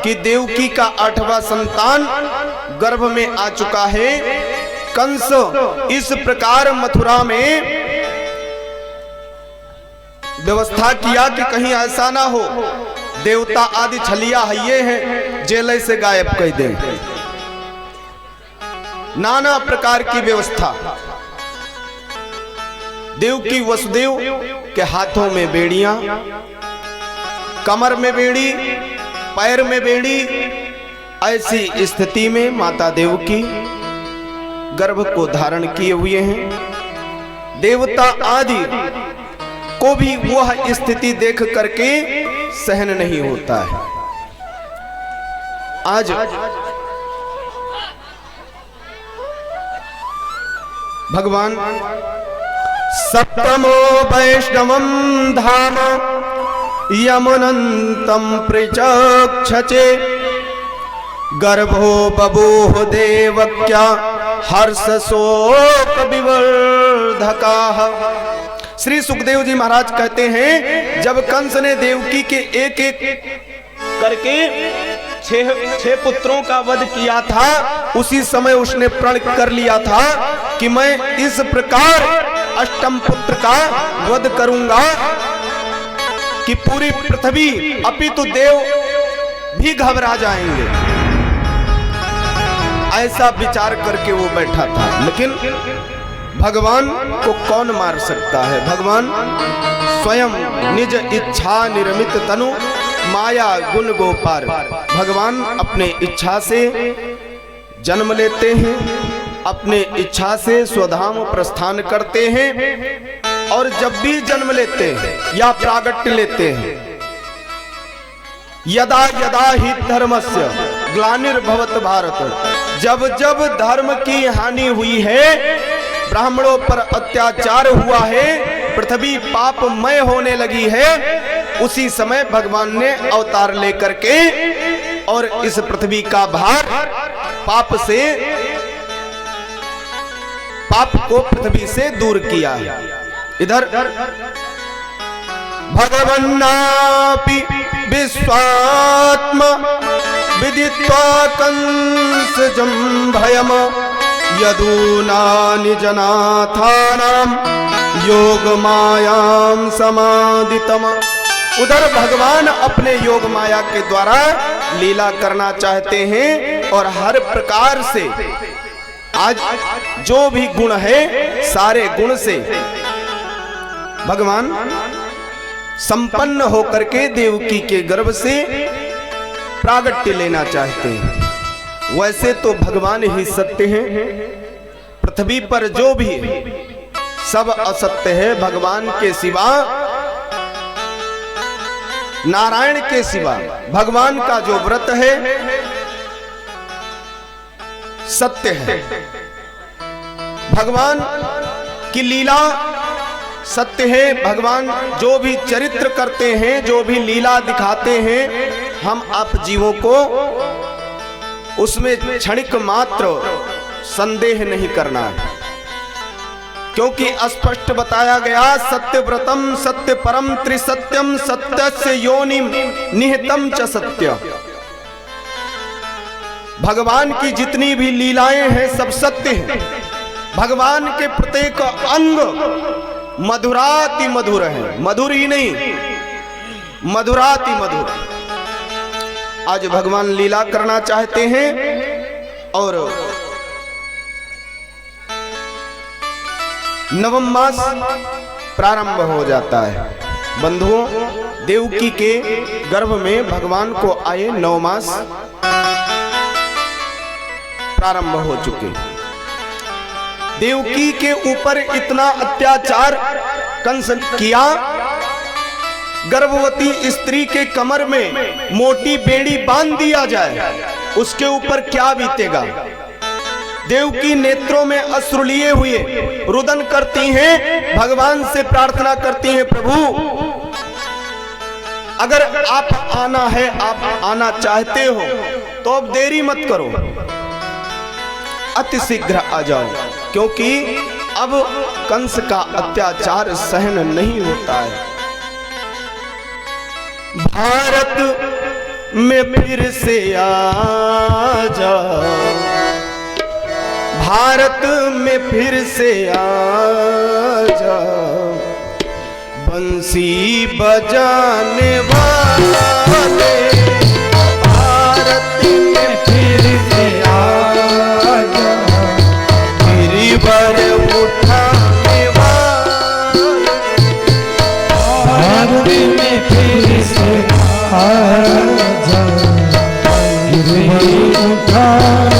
कि देवकी का 8वां संतान गर्भ में आ चुका है, कंस इस प्रकार मथुरा में व्यवस्था किया कि कहीं ऐसा ना हो देवता आदि छलिया हइये हैं जेल से गायब कर दें। नाना प्रकार की व्यवस्था। देवकी वसुदेव के हाथों में बेड़ियां, कमर में बेड़ी, पैर में बेड़ी। ऐसी स्थिति में माता देवकी गर्भ को धारण किए हुए हैं। देवता आदि को भी वह स्थिति देख करके सहन नहीं होता है। आज भगवान सप्तमो वैष्णवं धाम यमुनन्तं प्रचक्षचे गर्भो बभूव देवक्या हर्ष शोक विवर्धकाः। श्री सुखदेव जी महाराज कहते हैं, जब कंस ने देवकी के एक एक करके 6 पुत्रों का वध किया था, उसी समय उसने प्रण कर लिया था कि मैं इस प्रकार 8म पुत्र का वध करूंगा कि पूरी पृथ्वी अपितु देव भी घबरा जाएंगे। ऐसा विचार करके वो बैठा था। लेकिन भगवान को कौन मार सकता है? भगवान स्वयं निज इच्छा निर्मित तनु माया गुण गोपार। भगवान अपने इच्छा से जन्म लेते हैं, अपने इच्छा से स्वधाम प्रस्थान करते हैं, और जब भी जन्म लेते हैं या प्रागट्य लेते हैं, यदा यदा ही धर्मस्य ग्लानिर्भवत भारत, जब जब धर्म की हानि हुई है, ब्राह्मणों पर अत्याचार हुआ है, पृथ्वी पापमय होने लगी है, उसी समय भगवान ने अवतार लेकर के और इस पृथ्वी का भार पाप को पृथ्वी से दूर किया। इधर भगवन्नापि विश्वात्मा विदित्वा कंसजं भयम यदूनानि जनाथानां योग मायां समादितम। उधर भगवान अपने योग माया के द्वारा लीला करना चाहते हैं, और हर प्रकार से आज जो भी गुण है, सारे गुण से भगवान संपन्न होकर के देवकी के गर्भ से प्रागट्य लेना चाहते हैं। वैसे तो भगवान ही सत्य हैं, पृथ्वी पर जो भी सब असत्य है। भगवान के सिवा, नारायण के सिवा भगवान का जो व्रत है सत्य है। भगवान की लीला सत्य है। भगवान जो भी चरित्र करते हैं, जो भी लीला दिखाते हैं, हम आप जीवों को उसमें क्षणिक मात्र संदेह नहीं करना है, क्योंकि स्पष्ट बताया गया, सत्य व्रतम सत्य परम त्रिसत्यम सत्यस्य योनिम निहितम च सत्य। भगवान की जितनी भी लीलाएं हैं सब सत्य हैं। भगवान के प्रत्येक अंग मधुराति मधुर है, मधुर ही नहीं मधुराति मधुर। आज भगवान लीला करना चाहते हैं और नवम मास प्रारंभ हो जाता है। बंधुओं, देवकी के गर्भ में भगवान को आए 9 मास प्रारंभ हो चुके। देवकी के ऊपर इतना अत्याचार कंस किया, गर्भवती स्त्री के कमर में मोटी बेड़ी बांध दिया जाए, उसके ऊपर क्या बीतेगा। देवकी नेत्रों में अश्रु लिए हुए रुदन करती हैं, भगवान से प्रार्थना करती हैं, प्रभु अगर आप आना है, आप आना चाहते हो तो अब देरी मत करो, अति शीघ्र आ जाओ, क्योंकि अब कंस का अत्याचार सहन नहीं होता है। भारत में फिर से आ जाओ, भारत में फिर से आ जाओ, बंसी बजाने वाले भारत में फिर से आ जाओ, गिरिवर उठाने वाले भारत में फिर से आ जाओ, गिरिवर उठाने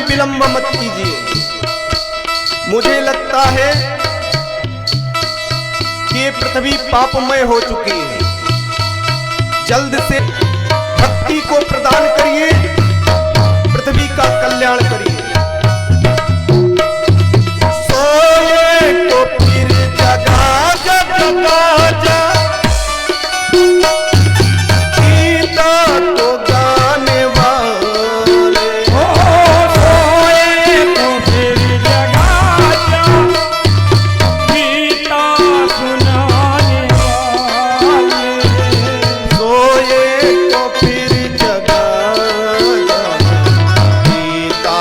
विलंब मत कीजिए। मुझे लगता है कि ये पृथ्वी पापमय हो चुकी है। जल्द से भक्ति को प्रदान करिए, पृथ्वी का कल्याण करिए। सोए तो फिर जगा जगा जा, गीता तो गाने वाले, सोए तो फिर जगा जा, गीता सुनाने वाले, सोए तो फिर जगा जा, गीता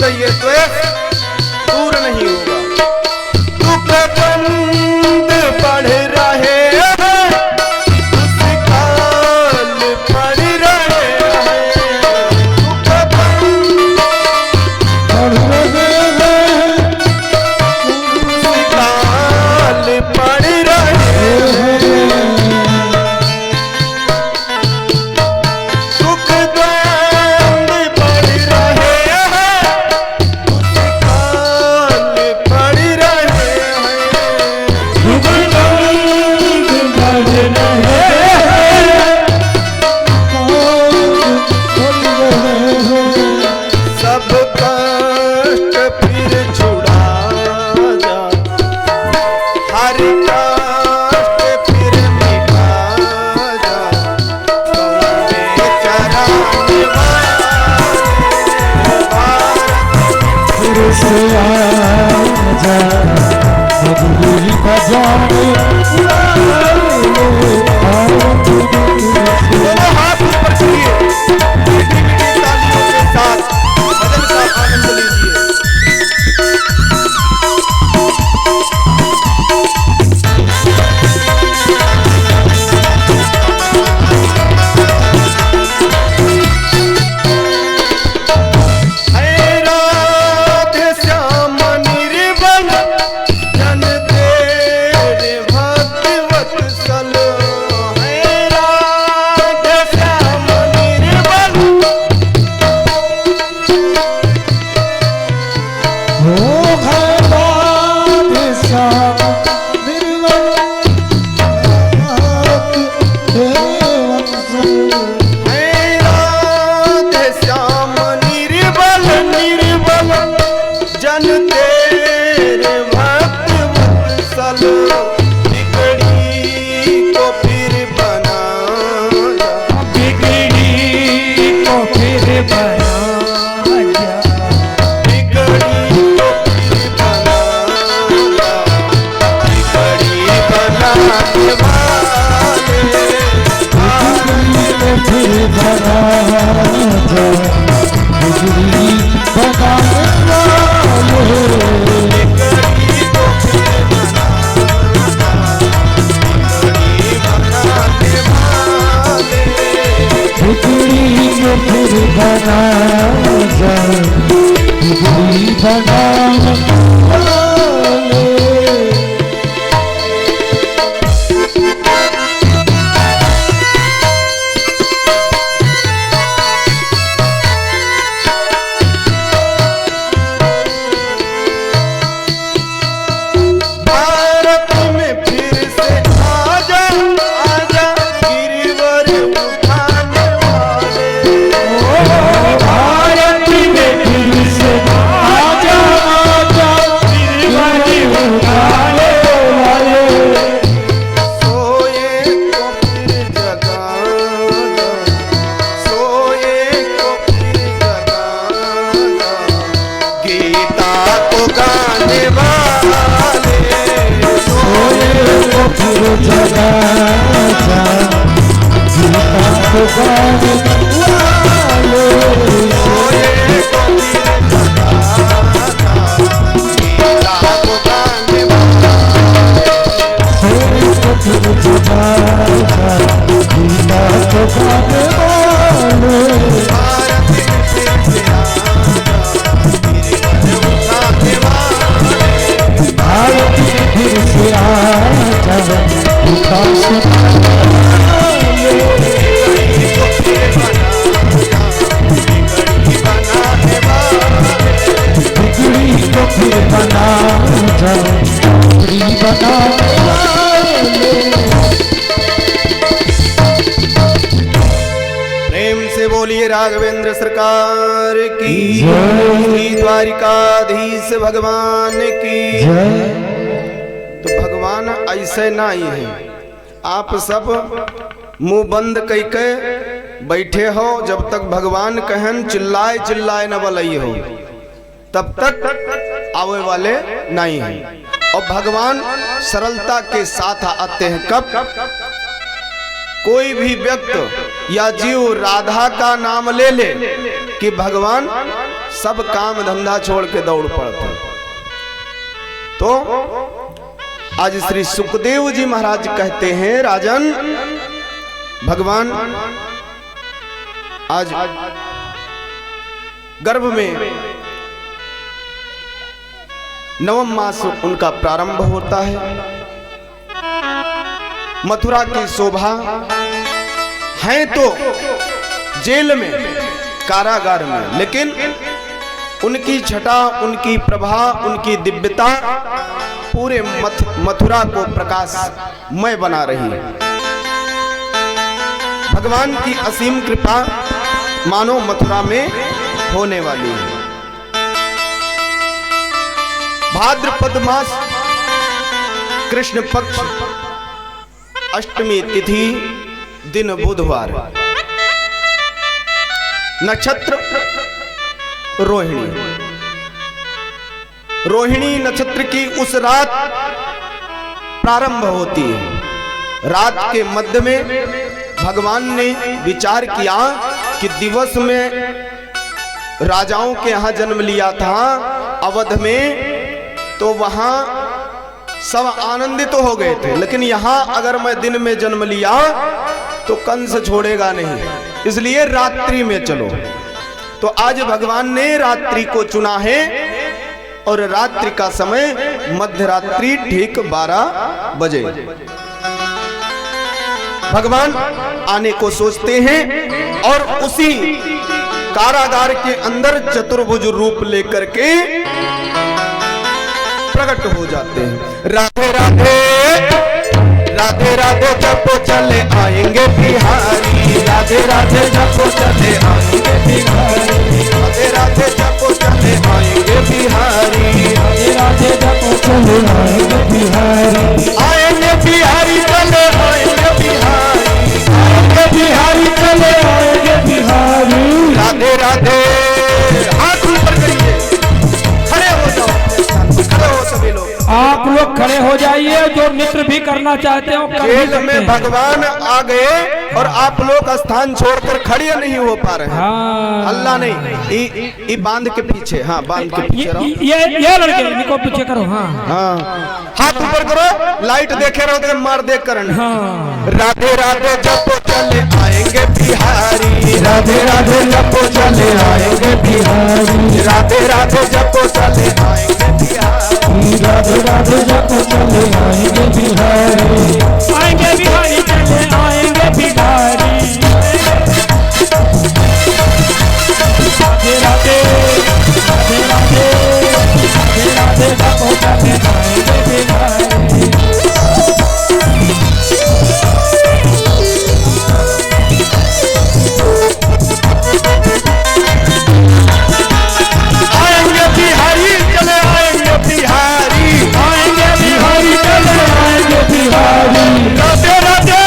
तुरंत ये द्वेष दूर नहीं होगा। दुख बंद बढ़ रहे हैं, दुष्काल पड़ रहे हैं, दुख बंद बढ़ रहे हैं, दुष्काल पड़ रहे हैं, दुख द्वंद बढ़ रहे हैं, दुष्काल पड़ रहे हैं, दुख दर्द बढ़ रहे हैं, बढ़ रहे हैं। सब कष्ट फिर छुड़ा जा, हर कष्ट फिर मिटा जा, तुमने चराने वाले फिर से आजा मधुरी बजाने दोनों हाथ ऊपर करिए, मीठी मीठी तालियों के साथ भजन का आनंद लीजिए। हे राधे श्याम निर्बल जन तेरे भक्त वत्सल, हे राधे श्याम निर्बल हो है श्याम निर्मल हे राधे श्याम निर्बल निर्बल जन तेरे भक्त वत्सल, बिगड़ी को फिर बना जा, बिगड़ी को फिर बना जा, बिगड़ी को फिर बना जा, बिगड़ी बनाने वाले फिर बना जा बिजली बनाने वाले बिगड़ी को फिर बना जा, बिगड़ी बनाने वाले बिजली को फिर बना जा बिजली बनाने वाले। भारत में फिर से आजा आजा गिरवर उठाने वाले, भारत में फिर से आजा आजा बिजली उठाने वाले। सोए को फिर जगा जा, सोए को फिर जगा जा, गीता को गाने वाले, सोए को फिर जगा जा गीता को गाने वाले। सोए को फिर जगा जा, गीता को गाने वाले, सोए को फिर जगा जा गीता को गाने वाले। भारत में फिर से आजा गिरवर उठाने वाले, भारत में फिर से आजा गीता से बिगड़ी को फिर बना जा, बिगड़ी बनाने वाले बिजली को फिर बना जा बिजली बनाने वाले। प्रेम से बोलिए राघवेंद्र सरकार की जय। श्री द्वारिकाधीश भगवान की। जय तो भगवान ऐसे नहीं है, आप सब मुंह बंद कई के बैठे हो, जब तक भगवान कहन चिल्लाए चिल्लाए न बलई हो तब तक आवे वाले नहीं हैं। और भगवान सरलता के साथ आते हैं कब? कोई भी व्यक्ति या जीव राधा का नाम ले ले कि भगवान सब काम धंधा छोड़ के दौड़ पड़ते। तो आज श्री सुखदेव जी महाराज कहते हैं, राजन भगवान आज गर्भ में नवम मास उनका प्रारंभ होता है। मथुरा की शोभा है तो जेल में, कारागार में, लेकिन उनकी छटा, उनकी प्रभा, उनकी दिव्यता पूरे मथुरा को प्रकाशमय बना रही है। भगवान की असीम कृपा मानो मथुरा में होने वाली है। भाद्रपद मास कृष्ण पक्ष अष्टमी तिथि, दिन बुधवार, नक्षत्र रोहिणी। रोहिणी नक्षत्र की उस रात प्रारंभ होती है। रात के मध्य में भगवान ने विचार किया कि दिवस में राजाओं के यहाँ जन्म लिया था अवध में, तो वहां सब आनंदित तो हो गए थे, लेकिन यहां अगर मैं दिन में जन्म लिया तो कंस छोड़ेगा नहीं, इसलिए रात्रि में चलो। तो आज भगवान ने रात्रि को चुना है और रात्रि का समय मध्यरात्रि ठीक 12 बजे भगवान आने को सोचते हैं और उसी कारागार के अंदर चतुर्भुज रूप लेकर के प्रकट हो जाते हैं। राधे राधे राधे राधे जपो चले आएंगे बिहारी, राधे राधे जपो चले आएंगे बिहारी, राधे राधे जपो चले आएंगे बिहारी, राधे राधे जपो चले आएंगे बिहारी, आएंगे बिहारी चले आएंगे बिहारी, आएंगे बिहारी चले आएंगे बिहारी, राधे राधे। हाथ ऊपर करिए, खड़े हो जाओ, खड़े हो सभी लोग, आप लोग खड़े हो जाइए। जो नृत्य भी करना चाहते हो कर जेल में भगवान आ गए और आप लोग स्थान छोड़कर खड़े नहीं हो पा रहे हैं। हाँ। अल्लाह नहीं, ये बांध के पीछे, हाँ बांध के पीछे रहो। ये लड़के इनको पीछे करो। हाँ हाँ, हाथ ऊपर करो, लाइट देखे रहो तो मार देख कर। हाँ। राधे राधे जपो चले आएंगे बिहारी, राधे राधे जपो चले आएंगे बिहारी, राधे राधे जपो चले आएंगे बिहारी, राधे राधे जपो चले आएंगे बिहारी, आएंगे बिहारी चले आएंगे बिहारी, राधे राधे राधे राधे राधे राधे जपो चले आएंगे बिहारी। आएंगे बिहारी चले आएंगे बिहारी, आएंगे बिहारी चले आएंगे बिहारी, राधे राधे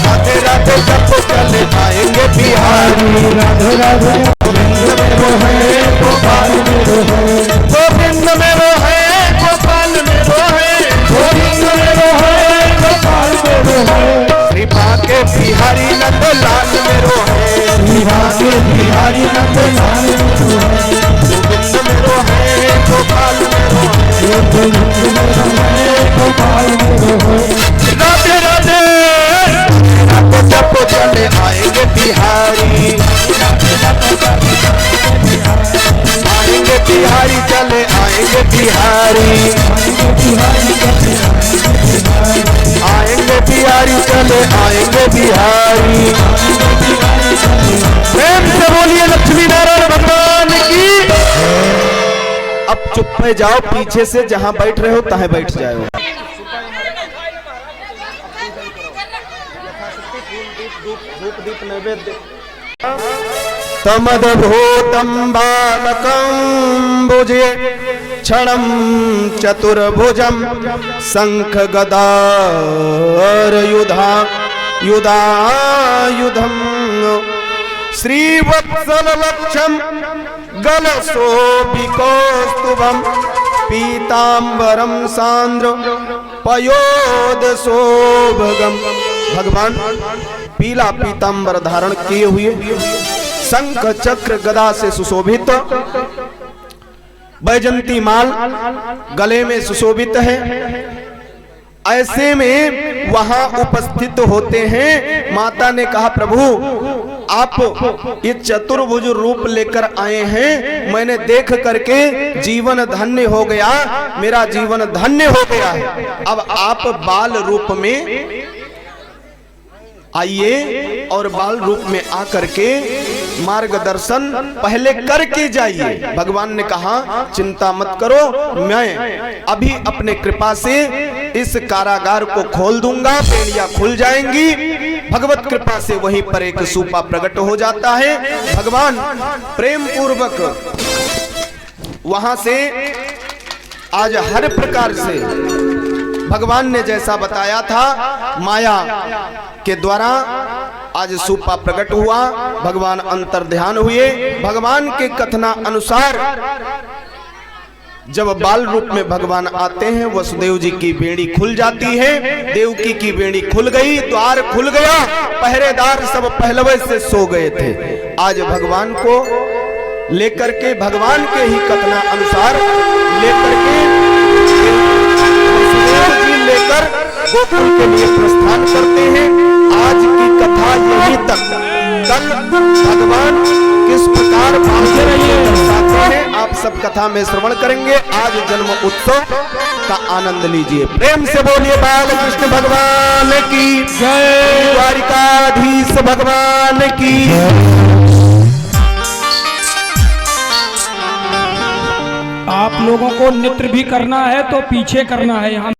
राधे राधे जपो चले आएंगे बिहारी, राधे राधे गोविंद में वो है गोपाल में वो है, गोविंद में वो है गोपाल में वो है, गोविंद में वो है गोपाल में वो है, कृपा के बिहारी नंद लाल में वो है, कृपा के बिहारी नंद लाल में वो है, गोविंद में वो है गोपाल में वो है, गोविंद में वो है गोपाल में वो है, राधे राधे राधे जपो चले आएंगे बिहारी, आएंगे बिहारी चले आएंगे बिहारी, आएंगे बिहारी चले आएंगे बिहारी, प्रेम से बोलिए लक्ष्मी नारायण भगवान की। अब चुप में जाओ, पीछे से जहां बैठ रहे हो तहां बैठ जाओ। तमद्भूतं बालकं भुजे क्षणं चतुर्भुजं शंख गदायुधा युधायुधं श्रीवत्सललक्षं गलशोभिकौस्तुभं पीतांबरं सांद्र पयोदशोभगम। भगवान पीला पीतांबर धारण किए हुए, शंख चक्र गदा से सुशोभित, बैजंती माल गले में सुशोभित है। ऐसे में वहां उपस्थित होते हैं। माता ने कहा, प्रभु आप ये चतुर्भुज रूप लेकर आए हैं, मैंने देख करके जीवन धन्य हो गया, मेरा जीवन धन्य हो गया है। अब आप बाल रूप में आइए और बाल रूप में आकर के मार्गदर्शन पहले करके जाइए। भगवान ने कहा, चिंता मत करो, मैं अभी अपने कृपा से इस कारागार को खोल दूंगा, बेड़ियां खुल जाएंगी। भगवत कृपा से वहीं पर एक सूपा प्रकट हो जाता है। भगवान प्रेम पूर्वक वहां से आज हर प्रकार से भगवान ने जैसा बताया था माया के द्वारा आज सूपा प्रकट हुआ। भगवान अंतर ध्यान हुए। भगवान के कथना अनुसार जब बाल रूप में भगवान आते हैं, वसुदेव जी की बेड़ी खुल जाती है। देवकी की बेड़ी खुल गई, द्वार खुल गया, पहरेदार सब पहलवे से सो गए थे। आज भगवान को लेकर के, भगवान के ही कथना अनुसार लेकर के वसुदेव जी लेकर गोकुल के लिए प्रस्थान करते हैं। आज की कथा यहीं तक। कल भगवान किस प्रकार दर्शाते हैं आप सब कथा में श्रवण करेंगे। आज जन्म उत्सव का आनंद लीजिए। प्रेम से बोलिए बाल कृष्ण भगवान की जय, द्वारिकाधीश भगवान की। आप लोगों को नृत्य भी करना है तो पीछे करना है। यहाँ